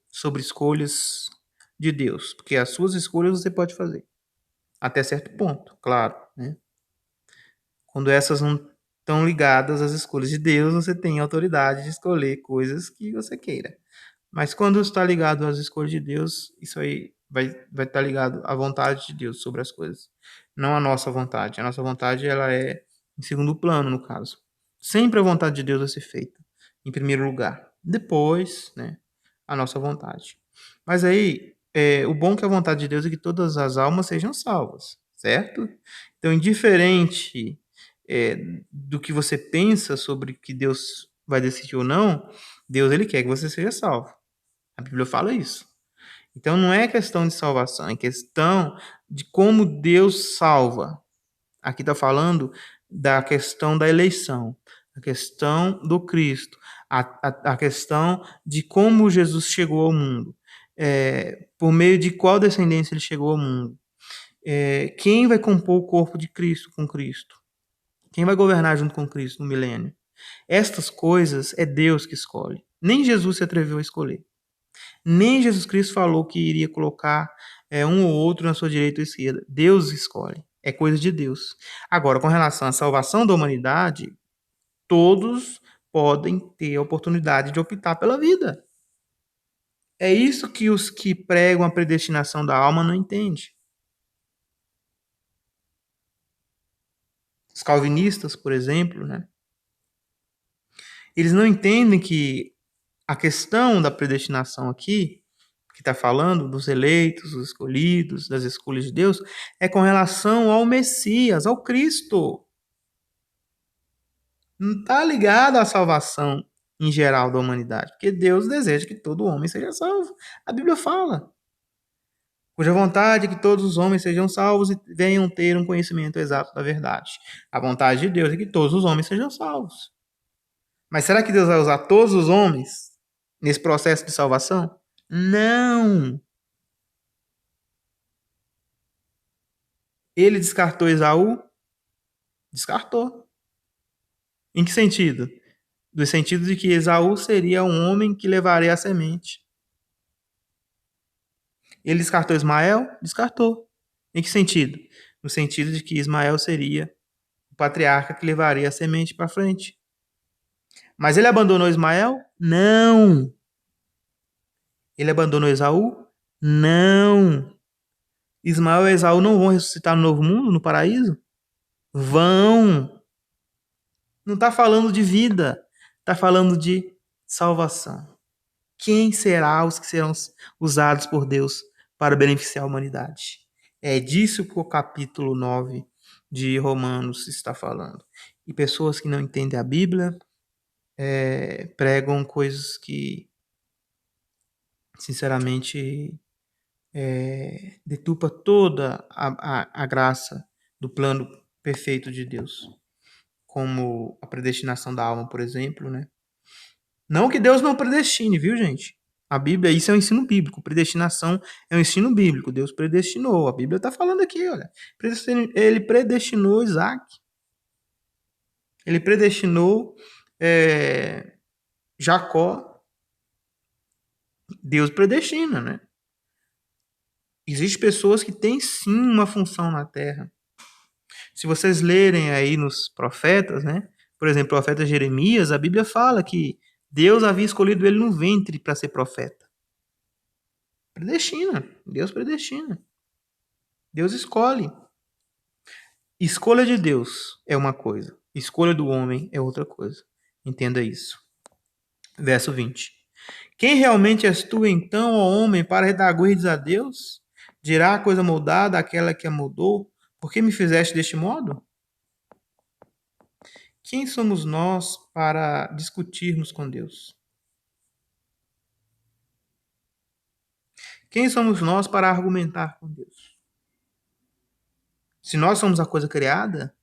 sobre escolhas de Deus, porque as suas escolhas você pode fazer, até certo ponto, claro, né? Quando essas não estão ligadas às escolhas de Deus, você tem autoridade de escolher coisas que você queira. Mas quando está ligado às escolhas de Deus, isso aí vai estar ligado à vontade de Deus sobre as coisas, não à nossa vontade. A nossa vontade ela é em segundo plano, no caso. Sempre a vontade de Deus vai ser feita em primeiro lugar. Depois, né, a nossa vontade. Mas aí, o bom que a vontade de Deus é que todas as almas sejam salvas, certo? Então, indiferente do que você pensa sobre que Deus vai decidir ou não, Deus ele quer que você seja salvo. A Bíblia fala isso. Então não é questão de salvação, é questão de como Deus salva. Aqui está falando da questão da eleição, a questão do Cristo, a questão de como Jesus chegou ao mundo, por meio de qual descendência ele chegou ao mundo, quem vai compor o corpo de Cristo com Cristo, quem vai governar junto com Cristo no milênio. Estas coisas é Deus que escolhe. Nem Jesus se atreveu a escolher. Nem Jesus Cristo falou que iria colocar um ou outro na sua direita ou esquerda. Deus escolhe. É coisa de Deus. Agora, com relação à salvação da humanidade, todos podem ter a oportunidade de optar pela vida. É isso que os que pregam a predestinação da alma não entendem. Os calvinistas, por exemplo, né? Eles não entendem que a questão da predestinação aqui, que está falando dos eleitos, dos escolhidos, das escolhas de Deus, é com relação ao Messias, ao Cristo. Não está ligado à salvação em geral da humanidade, porque Deus deseja que todo homem seja salvo. A Bíblia fala. Cuja vontade é que todos os homens sejam salvos e venham ter um conhecimento exato da verdade. A vontade de Deus é que todos os homens sejam salvos. Mas será que Deus vai usar todos os homens nesse processo de salvação? Não! Ele descartou Esaú? Descartou. Em que sentido? Do sentido de que Esaú seria um homem que levaria a semente. Ele descartou Ismael? Descartou. Em que sentido? No sentido de que Ismael seria o patriarca que levaria a semente para frente. Mas ele abandonou Ismael? Não. Ele abandonou Esaú? Não. Ismael e Esaú não vão ressuscitar no novo mundo, no paraíso? Vão. Não está falando de vida, está falando de salvação. Quem será os que serão usados por Deus para beneficiar a humanidade? É disso que o capítulo 9 de Romanos está falando. E pessoas que não entendem a Bíblia pregam coisas que, sinceramente, deturpa toda a graça do plano perfeito de Deus. Como a predestinação da alma, por exemplo, né? Não que Deus não predestine, viu, gente? A Bíblia, isso é um ensino bíblico. Predestinação é um ensino bíblico. Deus predestinou. A Bíblia está falando aqui, olha. Ele predestinou Isaac. Ele predestinou Jacó. Deus predestina, né? Existem pessoas que têm sim uma função na Terra. Se vocês lerem aí nos profetas, né? Por exemplo, o profeta Jeremias, a Bíblia fala que Deus havia escolhido ele no ventre para ser profeta. Predestina. Deus predestina. Deus escolhe. Escolha de Deus é uma coisa. Escolha do homem é outra coisa. Entenda isso. Verso 20. Quem realmente és tu, então, ó homem, para redarguires a Deus? Dirá a coisa moldada àquela que a moldou? Por que me fizeste deste modo? Quem somos nós para discutirmos com Deus? Quem somos nós para argumentar com Deus? Se nós somos a coisa criada,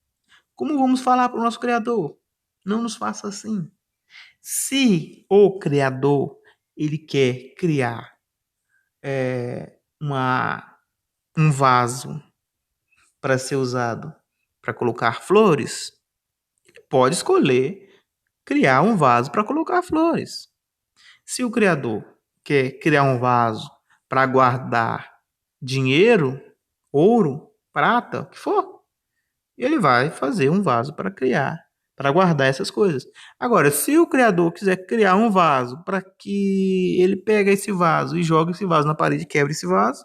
como vamos falar para o nosso Criador? Não nos faça assim. Se o Criador ele quer criar um vaso para ser usado para colocar flores, ele pode escolher criar um vaso para colocar flores. Se o Criador quer criar um vaso para guardar dinheiro, ouro, prata, o que for, ele vai fazer um vaso para criar, para guardar essas coisas. Agora, se o criador quiser criar um vaso para que ele pegue esse vaso e jogue esse vaso na parede, quebre esse vaso,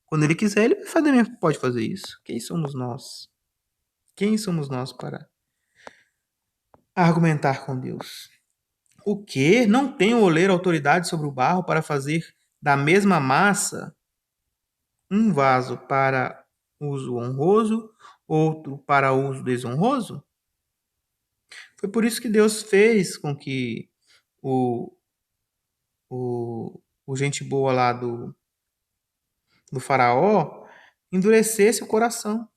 quando ele quiser, ele pode fazer isso. Quem somos nós? Quem somos nós para argumentar com Deus? O que? Não tem o oleiro autoridade sobre o barro para fazer da mesma massa um vaso para uso honroso, outro para uso desonroso? Foi por isso que Deus fez com que o, o gente boa lá do faraó endurecesse o coração.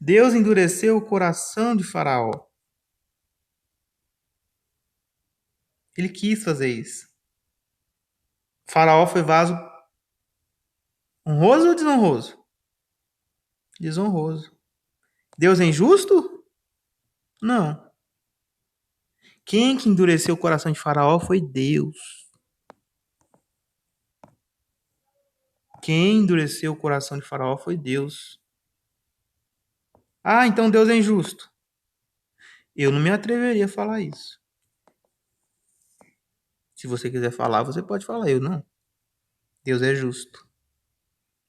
Deus endureceu o coração de faraó. Ele quis fazer isso. Faraó foi vaso honroso ou desonroso? Desonroso. Deus é injusto? Não. Quem que endureceu o coração de faraó foi Deus. Quem endureceu o coração de faraó foi Deus. Ah, então Deus é injusto. Eu não me atreveria a falar isso. Se você quiser falar, você pode falar. Eu não. Deus é justo.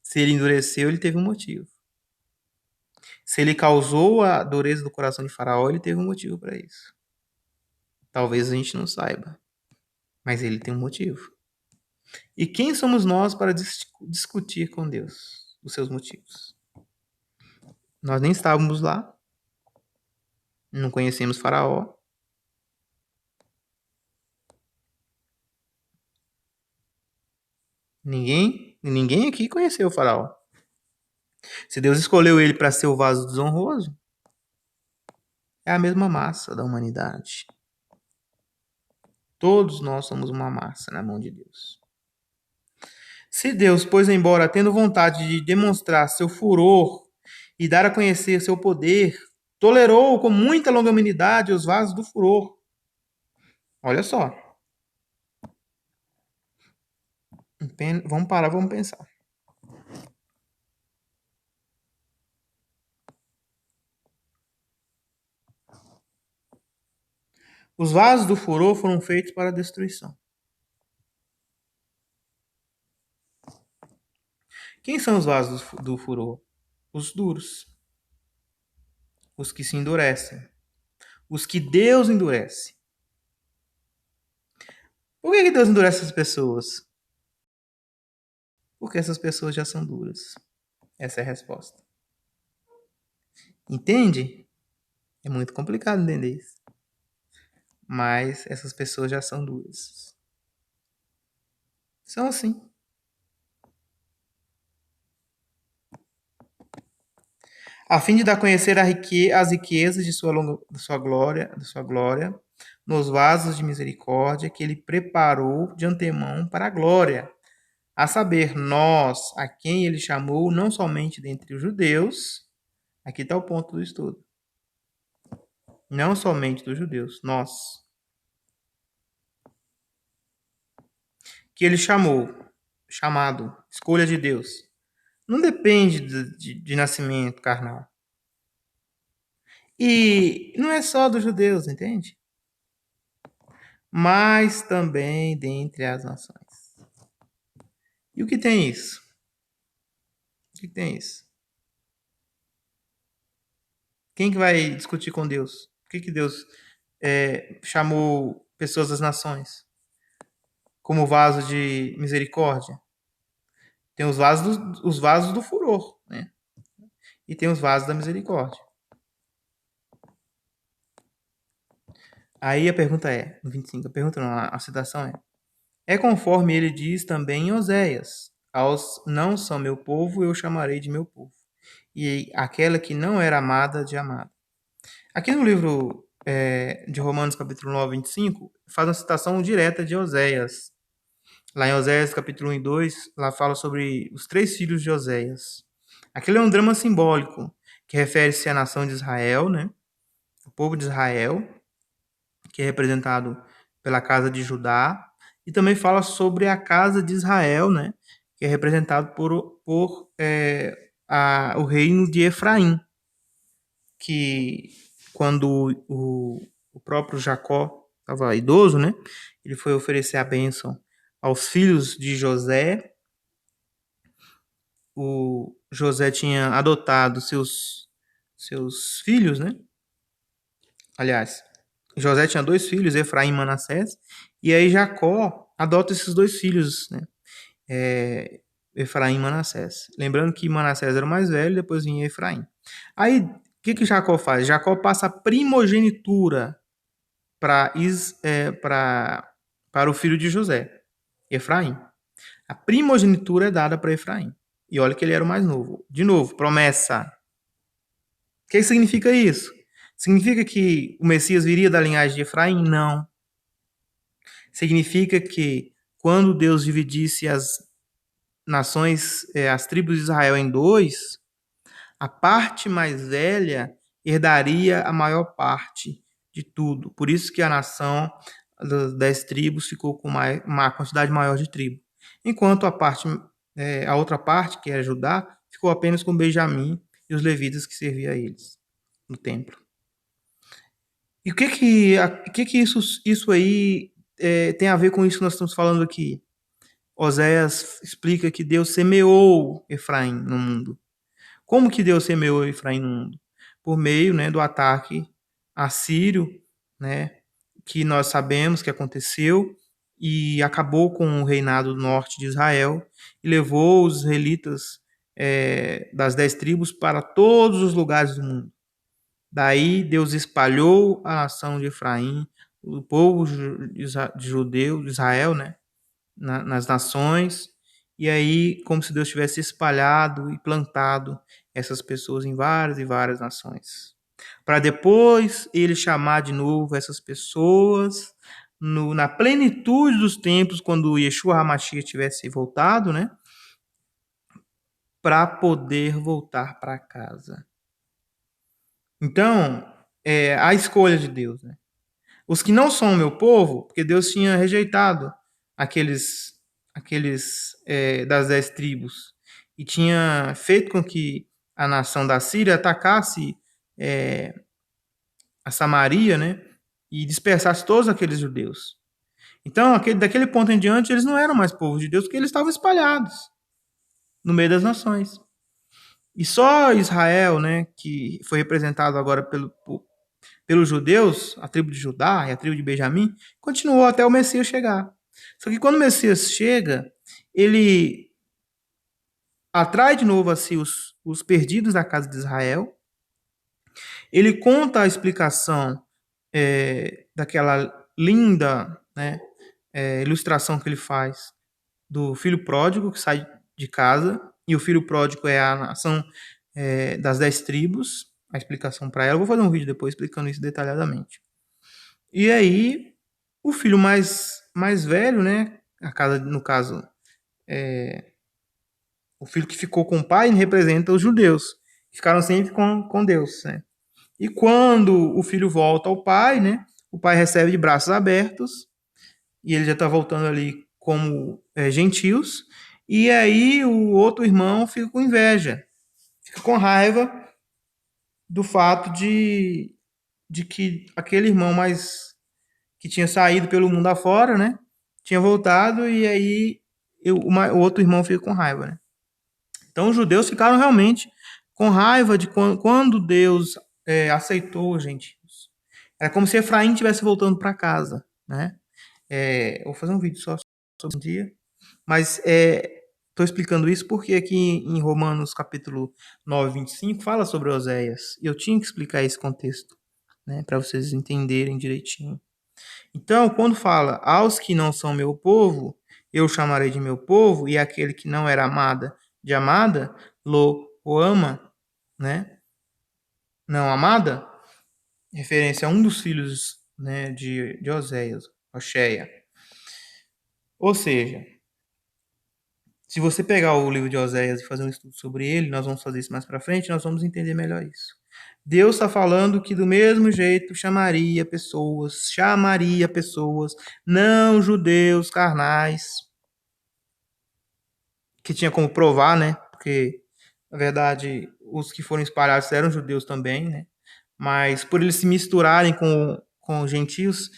Se ele endureceu, ele teve um motivo. Se ele causou a dureza do coração de Faraó, ele teve um motivo para isso. Talvez a gente não saiba, mas ele tem um motivo. E quem somos nós para discutir com Deus os seus motivos? Nós nem estávamos lá, não conhecemos Faraó. Ninguém aqui conheceu o Faraó. Se Deus escolheu ele para ser o vaso desonroso, é a mesma massa da humanidade. Todos nós somos uma massa na mão de Deus. Se Deus, pois, embora tendo vontade de demonstrar seu furor e dar a conhecer seu poder, tolerou com muita longanimidade os vasos do furor. Olha só. Vamos parar, vamos pensar. Os vasos do furor foram feitos para a destruição. Quem são os vasos do furor? Os duros, os que se endurecem, os que Deus endurece. Por que Deus endurece as pessoas? Porque essas pessoas já são duras. Essa é a resposta. Entende? É muito complicado entender isso. Mas essas pessoas já são duras. São assim. A fim de dar a conhecer as riquezas de sua glória, nos vasos de misericórdia que ele preparou de antemão para a glória. A saber, nós, a quem ele chamou, não somente dentre os judeus, aqui está o ponto do estudo, não somente dos judeus, nós, que ele chamado, escolha de Deus, não depende de nascimento carnal. E não é só dos judeus, entende? Mas também dentre as nações. E o que tem isso? O que tem isso? Quem que vai discutir com Deus? Por que Deus chamou pessoas das nações como vaso de misericórdia? Tem os vasos do furor, né? E tem os vasos da misericórdia. Aí a pergunta é, no 25, a pergunta não, a citação é conforme ele diz também em Oséias, aos não são meu povo, eu chamarei de meu povo. E aquela que não era amada, de amada. Aqui no livro de Romanos, capítulo 9, 25, faz uma citação direta de Oséias. Lá em Oséias, capítulo 1 e 2, lá fala sobre os 3 filhos de Oséias. Aquilo é um drama simbólico, que refere-se à nação de Israel, né? O povo de Israel, que é representado pela casa de Judá, e também fala sobre a casa de Israel, né? Que é representado por o reino de Efraim, que quando o próprio Jacó estava idoso, né? Ele foi oferecer a bênção aos filhos de José. O José tinha adotado seus filhos, né? Aliás, José tinha 2 filhos, Efraim e Manassés, e aí Jacó adota esses 2 filhos, né? Efraim e Manassés. Lembrando que Manassés era o mais velho, depois vinha Efraim. Aí, o que Jacó faz? Jacó passa a primogenitura para o filho de José, Efraim. A primogenitura é dada para Efraim. E olha que ele era o mais novo. De novo, promessa. O que significa isso? Significa que o Messias viria da linhagem de Efraim? Não. Significa que quando Deus dividisse as nações, as tribos de Israel em 2, a parte mais velha herdaria a maior parte de tudo. Por isso que a nação das 10 tribos ficou com uma quantidade maior de tribos. Enquanto a outra parte, que era Judá, ficou apenas com Benjamim e os levitas que serviam a eles no templo. E o que isso aí tem a ver com isso que nós estamos falando aqui? Oséias explica que Deus semeou Efraim no mundo. Como que Deus semeou Efraim no mundo? Por meio, né, do ataque assírio, né, que nós sabemos que aconteceu e acabou com o reinado do norte de Israel e levou os israelitas das 10 tribos para todos os lugares do mundo. Daí Deus espalhou a nação de Efraim, o povo de Israel, né, nas nações, e aí como se Deus tivesse espalhado e plantado essas pessoas em várias e várias nações. Para depois ele chamar de novo essas pessoas na plenitude dos tempos, quando Yeshua HaMashiach tivesse voltado, né, para poder voltar para casa. Então, a escolha de Deus, né? Os que não são meu povo, porque Deus tinha rejeitado aqueles das 10 tribos e tinha feito com que a nação da Síria atacasse a Samaria, né, e dispersasse todos aqueles judeus. Então, daquele ponto em diante, eles não eram mais povo de Deus, porque eles estavam espalhados. no meio das nações. E só Israel, né, que foi representado agora pelos judeus, a tribo de Judá e a tribo de Benjamim, continuou até o Messias chegar. Só que quando o Messias chega, ele atrai de novo a si os perdidos da casa de Israel. Ele conta a explicação daquela linda, né, ilustração que ele faz do filho pródigo que sai de casa, e o filho pródigo é a nação das 10 tribos, a explicação para ela. Eu vou fazer um vídeo depois explicando isso detalhadamente. E aí, o filho mais velho, né, no caso, o filho que ficou com o pai, representa os judeus, que ficaram sempre com Deus, né? E quando o filho volta ao pai, né, o pai recebe de braços abertos, e ele já está voltando ali como gentios, e aí o outro irmão fica com inveja, fica com raiva do fato de que aquele irmão mais que tinha saído pelo mundo afora, né, tinha voltado, e aí o outro irmão fica com raiva, né? Então os judeus ficaram realmente com raiva de quando Deus aceitou os gentios. Era como se Efraim estivesse voltando para casa, né? Vou fazer um vídeo só sobre esse dia, mas estou explicando isso porque aqui em Romanos capítulo 9, 25, fala sobre Oséias. E eu tinha que explicar esse contexto, né, para vocês entenderem direitinho. Então, quando fala, aos que não são meu povo, eu chamarei de meu povo, e aquele que não era amada, de amada, o ama, né? Não amada, referência a um dos filhos, né, de Oséias, Oxéia. Ou seja, se você pegar o livro de Oséias e fazer um estudo sobre ele, nós vamos fazer isso mais para frente, nós vamos entender melhor isso. Deus está falando que do mesmo jeito chamaria pessoas, não judeus carnais, que tinha como provar, né? Porque, na verdade, os que foram espalhados eram judeus também, né? Mas por eles se misturarem com gentios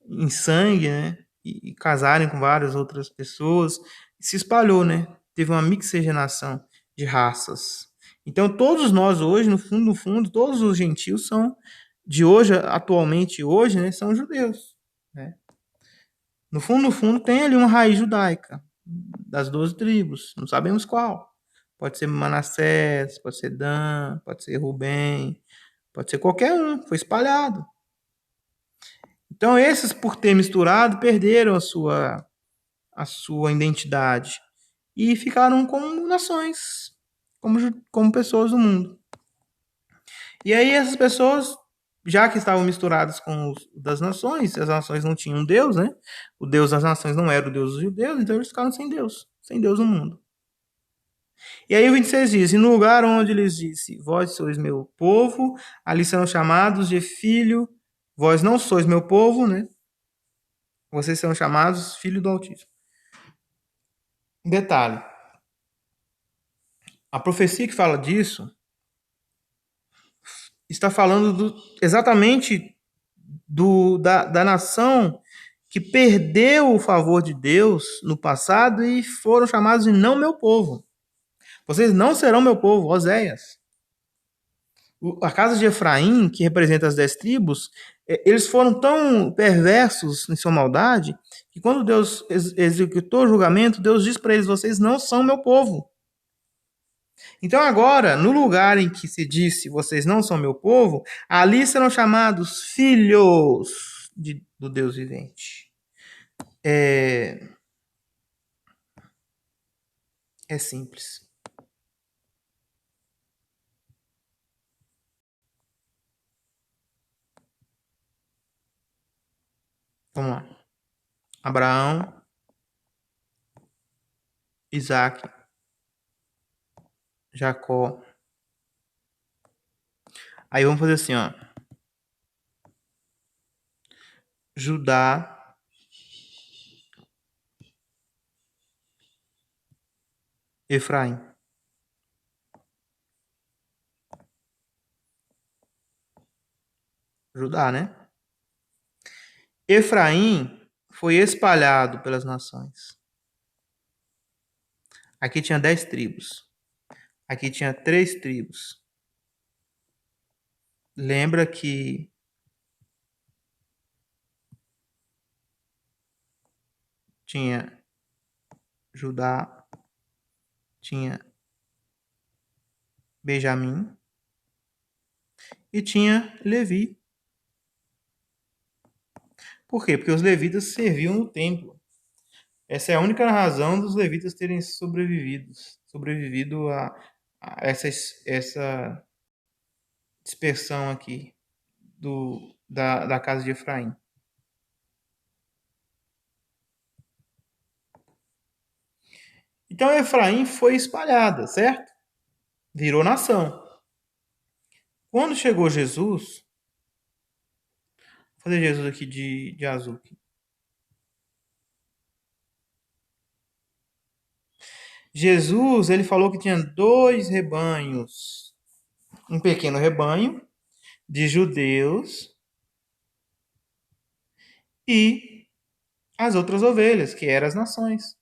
em sangue, né? E casarem com várias outras pessoas, se espalhou, né? Teve uma mixigenação de raças. Então, todos nós hoje, no fundo, todos os gentios são, de hoje, atualmente hoje, né? São judeus, né? No fundo, tem ali uma raiz judaica das 12 tribos, não sabemos qual. Pode ser Manassés, pode ser Dan, pode ser Rubem, pode ser qualquer um, foi espalhado. Então, esses, por ter misturado, perderam a sua identidade e ficaram como nações, como pessoas do mundo. E aí, essas pessoas, já que estavam misturadas com os das nações, as nações não tinham Deus, né? O Deus das nações não era o Deus dos judeus, então eles ficaram sem Deus no mundo. E aí o 26 diz, e no lugar onde lhes disse, vós sois meu povo, ali serão chamados de filho, vós não sois meu povo, né? Vocês serão chamados filho do Altíssimo. Detalhe, a profecia que fala disso está falando exatamente da nação que perdeu o favor de Deus no passado e foram chamados de não meu povo. Vocês não serão meu povo, Oséias. A casa de Efraim, que representa as 10 tribos, eles foram tão perversos em sua maldade que quando Deus executou o julgamento, Deus disse para eles, vocês não são meu povo. Então agora, no lugar em que se disse, vocês não são meu povo, ali serão chamados filhos do Deus vivente. É simples. Vamos lá. Abraão, Isaac, Jacó. Aí vamos fazer assim, ó. Judá, Efraim. Judá, né? Efraim foi espalhado pelas nações. Aqui tinha 10 tribos. Aqui tinha 3 tribos. Lembra que tinha Judá, tinha Benjamim e tinha Levi. Por quê? Porque os levitas serviam no templo. Essa é a única razão dos levitas terem sobrevivido a essa dispersão aqui da casa de Efraim. Então Efraim foi espalhada, certo? Virou nação. Quando chegou Jesus, vou fazer Jesus aqui de azul. Aqui. Jesus, ele falou que tinha 2 rebanhos. Um pequeno rebanho de judeus e as outras ovelhas, que eram as nações.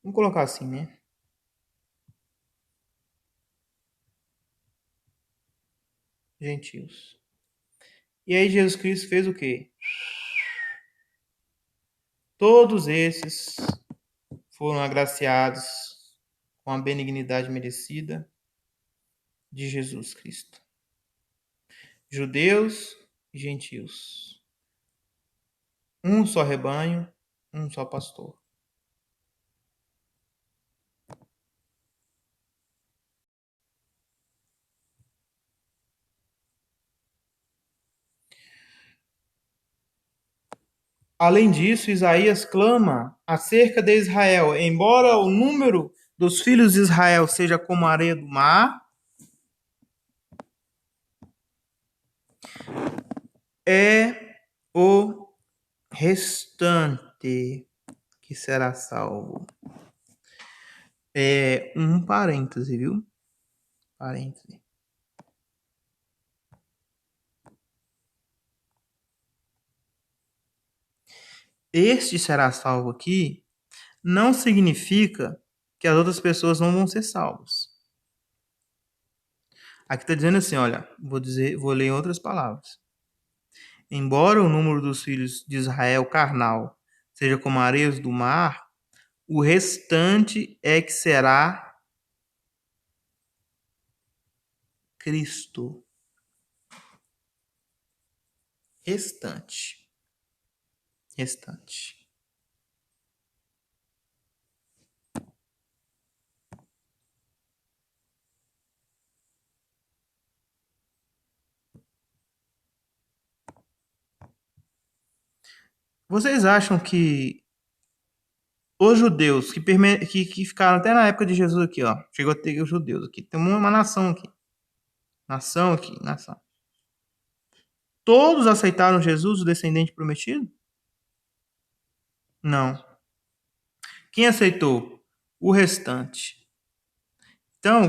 Vamos colocar assim, né? Gentios. E aí Jesus Cristo fez o quê? Todos esses foram agraciados com a benignidade merecida de Jesus Cristo. Judeus e gentios. Um só rebanho, um só pastor. Além disso, Isaías clama acerca de Israel. Embora o número dos filhos de Israel seja como a areia do mar, é o restante que será salvo. É um parêntese, viu? Parêntese. Este será salvo aqui não significa que as outras pessoas não vão ser salvas. Aqui está dizendo assim, olha, vou ler em outras palavras. Embora o número dos filhos de Israel carnal seja como areias do mar, o restante é que será Cristo. Restante. Restante. Vocês acham que os judeus que ficaram até na época de Jesus aqui, ó, chegou a ter os judeus aqui, tem uma nação aqui. Nação aqui, nação. Todos aceitaram Jesus, o descendente prometido? Não. Quem aceitou? O restante. Então,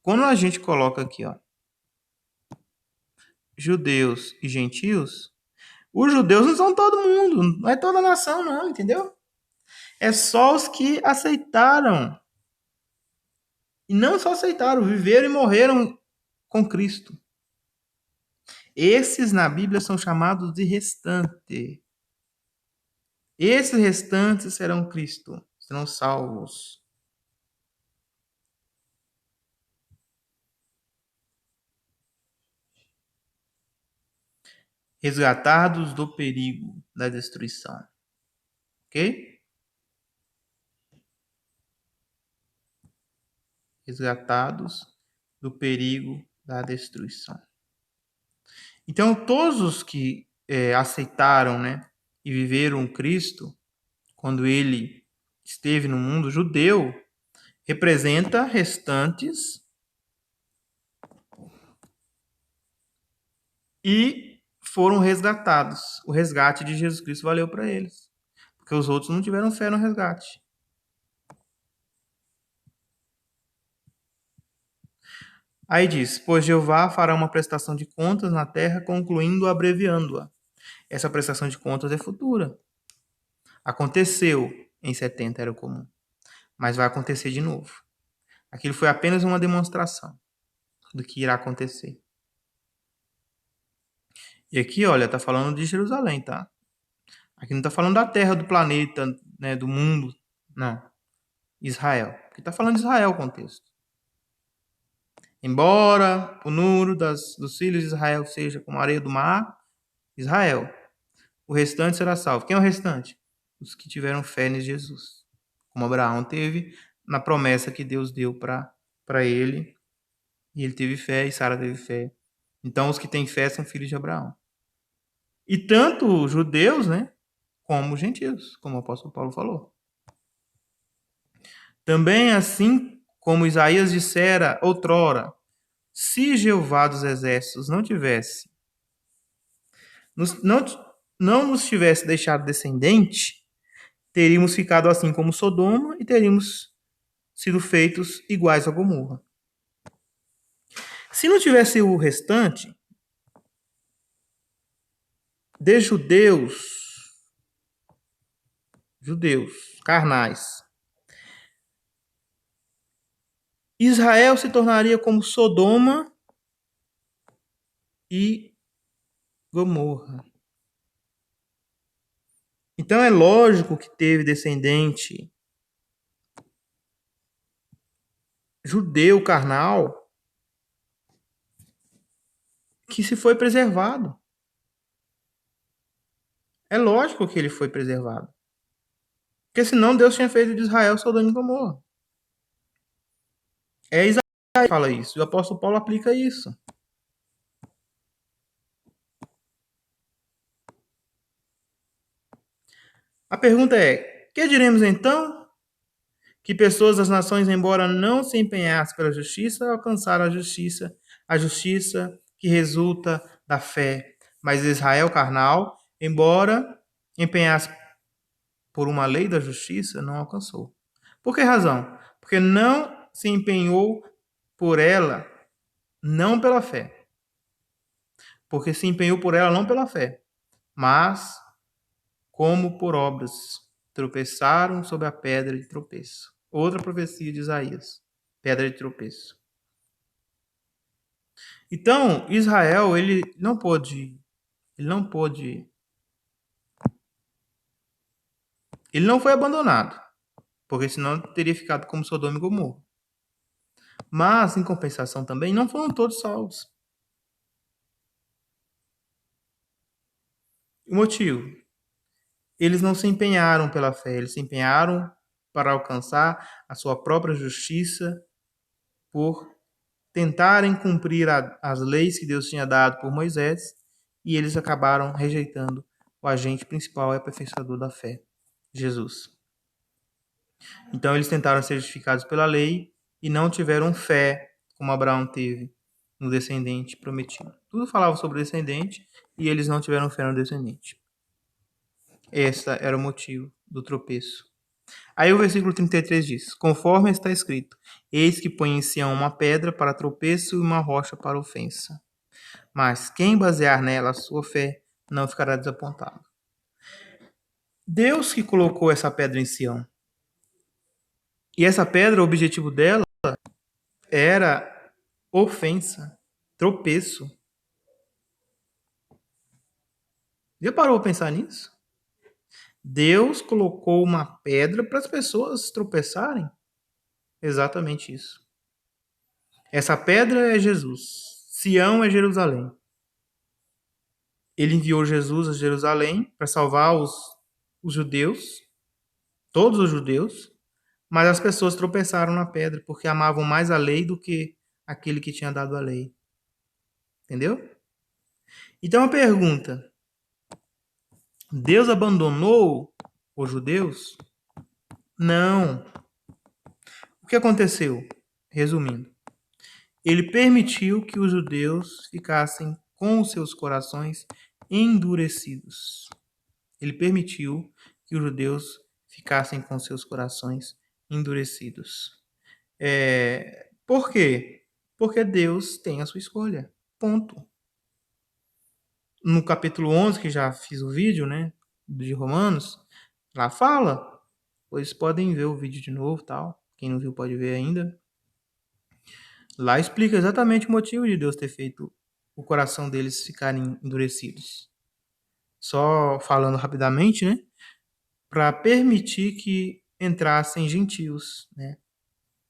quando a gente coloca aqui, ó, judeus e gentios, os judeus não são todo mundo, não é toda a nação, não, entendeu? É só os que aceitaram. E não só aceitaram, viveram e morreram com Cristo. Esses na Bíblia são chamados de restante. Esses restantes serão Cristo, serão salvos. Resgatados do perigo da destruição. Ok? Resgatados do perigo da destruição. Então, todos os que aceitaram, né, e viveram Cristo, quando ele esteve no mundo judeu, representa restantes e foram resgatados. O resgate de Jesus Cristo valeu para eles, porque os outros não tiveram fé no resgate. Aí diz: pois Jeová fará uma prestação de contas na terra, concluindo abreviando-a. Essa prestação de contas é futura. Aconteceu em 70, era o comum, mas vai acontecer de novo. Aquilo foi apenas uma demonstração do que irá acontecer. E aqui, olha, tá falando de Jerusalém, tá? Aqui não tá falando da terra, do planeta, né, do mundo. Não. Israel. Aqui tá falando de Israel o contexto. Embora o número dos filhos de Israel seja como a areia do mar, Israel. O restante será salvo. Quem é o restante? Os que tiveram fé em Jesus. Como Abraão teve na promessa que Deus deu para ele. E ele teve fé e Sara teve fé. Então, os que têm fé são filhos de Abraão. E tanto judeus, né, como gentios, como o apóstolo Paulo falou. Também assim como Isaías dissera outrora, se Jeová dos exércitos não nos tivesse deixado descendente, teríamos ficado assim como Sodoma e teríamos sido feitos iguais a Gomorra. Se não tivesse o restante de judeus carnais, Israel se tornaria como Sodoma e Gomorra. Então é lógico que teve descendente judeu carnal que se foi preservado. É lógico que ele foi preservado. Porque senão Deus tinha feito de Israel Sodoma e Gomorra. É Isaías que fala isso. E o apóstolo Paulo aplica isso. A pergunta é: que diremos então? Que pessoas das nações, embora não se empenhassem pela justiça, alcançaram a justiça que resulta da fé. Mas Israel carnal, embora empenhasse por uma lei da justiça, não alcançou. Por que razão? Porque não se empenhou por ela, não pela fé. Porque se empenhou por ela não pela fé, mas como por obras. Tropeçaram sobre a pedra de tropeço. Outra profecia de Isaías. Pedra de tropeço. Então, Israel, ele não pôde, ele não foi abandonado, porque senão teria ficado como Sodoma e Gomorra. Mas, em compensação também, não foram todos salvos. O motivo? Eles não se empenharam pela fé, eles se empenharam para alcançar a sua própria justiça por tentarem cumprir as leis que Deus tinha dado por Moisés, e eles acabaram rejeitando o agente principal e aperfeiçoador da fé, Jesus. Então eles tentaram ser justificados pela lei e não tiveram fé, como Abraão teve no descendente prometido. Tudo falava sobre o descendente e eles não tiveram fé no descendente. Esse era o motivo do tropeço. Aí o versículo 33 diz: conforme está escrito, eis que põe em Sião uma pedra para tropeço e uma rocha para ofensa. Mas quem basear nela a sua fé não ficará desapontado. Deus que colocou essa pedra em Sião. E essa pedra, o objetivo dela era ofensa, tropeço. Já parou para pensar nisso? Deus colocou uma pedra para as pessoas tropeçarem. Exatamente isso. Essa pedra é Jesus. Sião é Jerusalém. Ele enviou Jesus a Jerusalém para salvar os judeus, todos os judeus, mas as pessoas tropeçaram na pedra porque amavam mais a lei do que aquele que tinha dado a lei. Entendeu? Então a pergunta: Deus abandonou os judeus? Não. O que aconteceu? Resumindo, ele permitiu que os judeus ficassem com os seus corações endurecidos. Ele permitiu que os judeus ficassem com seus corações endurecidos. Por quê? Porque Deus tem a sua escolha. Ponto. No capítulo 11, que já fiz o vídeo, né, de Romanos, lá fala, pois podem ver o vídeo de novo, tal. Quem não viu pode ver ainda. Lá explica exatamente o motivo de Deus ter feito o coração deles ficarem endurecidos. Só falando rapidamente, né, para permitir que entrassem gentios, né,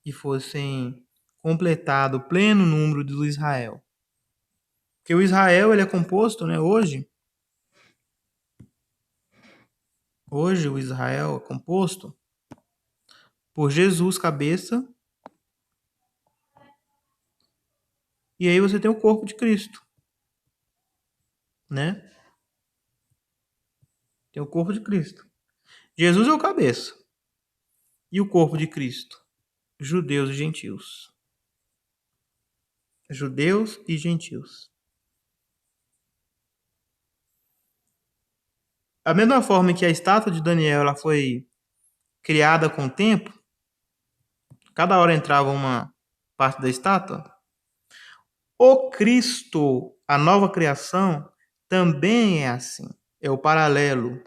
e fossem completado o pleno número do Israel. Porque o Israel ele é composto, né, hoje o Israel é composto por Jesus cabeça, e aí você tem o corpo de Cristo, né? Tem o corpo de Cristo. Jesus é o cabeça. E o corpo de Cristo? Judeus e gentios. Judeus e gentios. Da mesma forma que a estátua de Daniel ela foi criada com o tempo, cada hora entrava uma parte da estátua, o Cristo, a nova criação, também é assim. É o paralelo.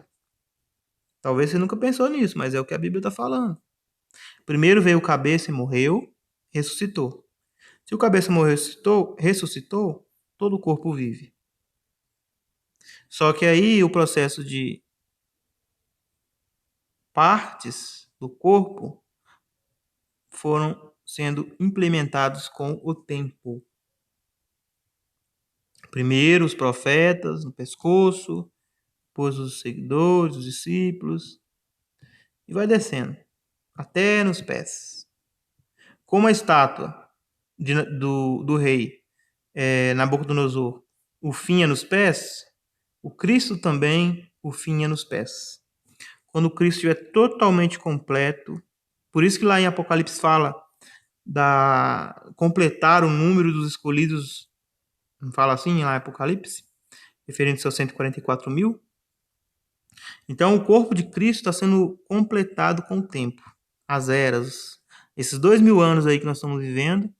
Talvez você nunca pensou nisso, mas é o que a Bíblia está falando. Primeiro veio o cabeça e morreu, ressuscitou. Se o cabeça morreu e ressuscitou, todo o corpo vive. Só que aí o processo de partes do corpo foram sendo implementados com o tempo. Primeiro os profetas no pescoço, depois os seguidores, os discípulos, e vai descendo até nos pés. Como a estátua do rei Nabucodonosor, o fim é nos pés, o Cristo também, o fim é nos pés. Quando o Cristo estiver totalmente completo, por isso que lá em Apocalipse fala da completar o número dos escolhidos, não fala assim lá em Apocalipse, referente aos 144 mil. Então o corpo de Cristo está sendo completado com o tempo, as eras, esses 2000 anos aí que nós estamos vivendo,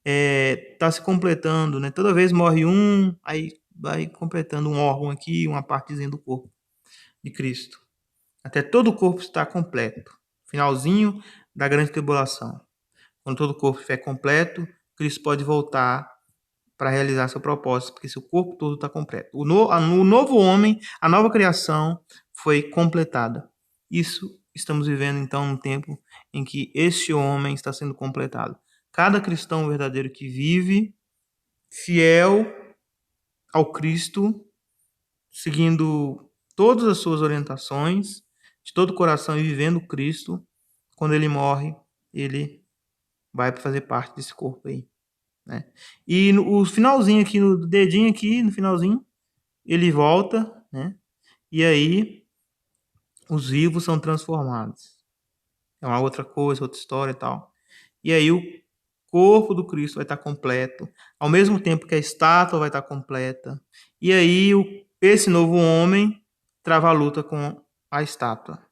está se completando, né? Toda vez morre um, aí vai completando um órgão aqui, uma partezinha do corpo de Cristo, até todo o corpo estar completo. Finalzinho da grande tribulação. Quando todo o corpo estiver completo, Cristo pode voltar para realizar seu propósito, porque seu corpo todo está completo. O novo homem, a nova criação foi completada. Isso estamos vivendo então num tempo em que este homem está sendo completado. Cada cristão verdadeiro que vive fiel ao Cristo, seguindo todas as suas orientações, de todo o coração e vivendo Cristo, quando ele morre, ele vai fazer parte desse corpo aí, né? E no finalzinho aqui, no dedinho aqui, no finalzinho, ele volta, né? E aí os vivos são transformados. É uma outra coisa, outra história e tal. E aí o corpo do Cristo vai estar completo, ao mesmo tempo que a estátua vai estar completa. E aí esse novo homem trava a luta com a estátua,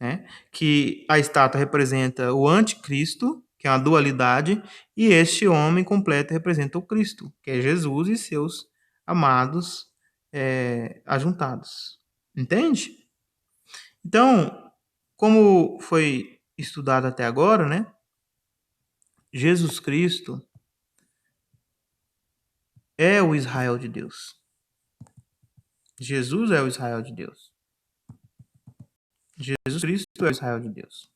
né? Que a estátua representa o anticristo, que é uma dualidade, e este homem completo representa o Cristo, que é Jesus e seus amados ajuntados. Entende? Então, como foi estudado até agora, né? Jesus Cristo é o Israel de Deus. Jesus é o Israel de Deus. Jesus Cristo é o Israel de Deus.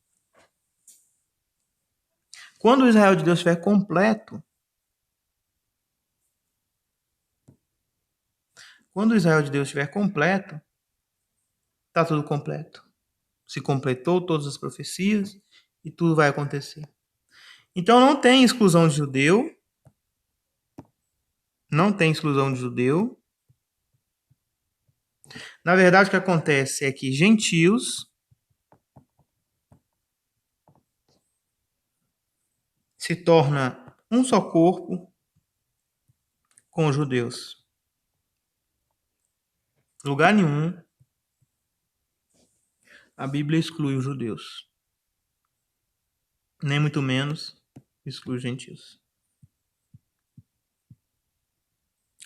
Quando o Israel de Deus estiver completo, está tudo completo. Se completou todas as profecias e tudo vai acontecer. Então não tem exclusão de judeu, não tem exclusão de judeu. Na verdade, o que acontece é que gentios se torna um só corpo com os judeus. Lugar nenhum a Bíblia exclui os judeus. Nem muito menos exclui os gentios.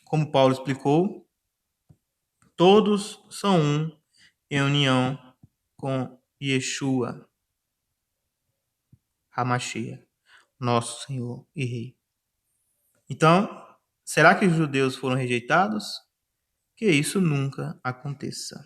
Como Paulo explicou, todos são um em união com Yeshua, Hamashiach, nosso Senhor e Rei. Então, será que os judeus foram rejeitados? Que isso nunca aconteça.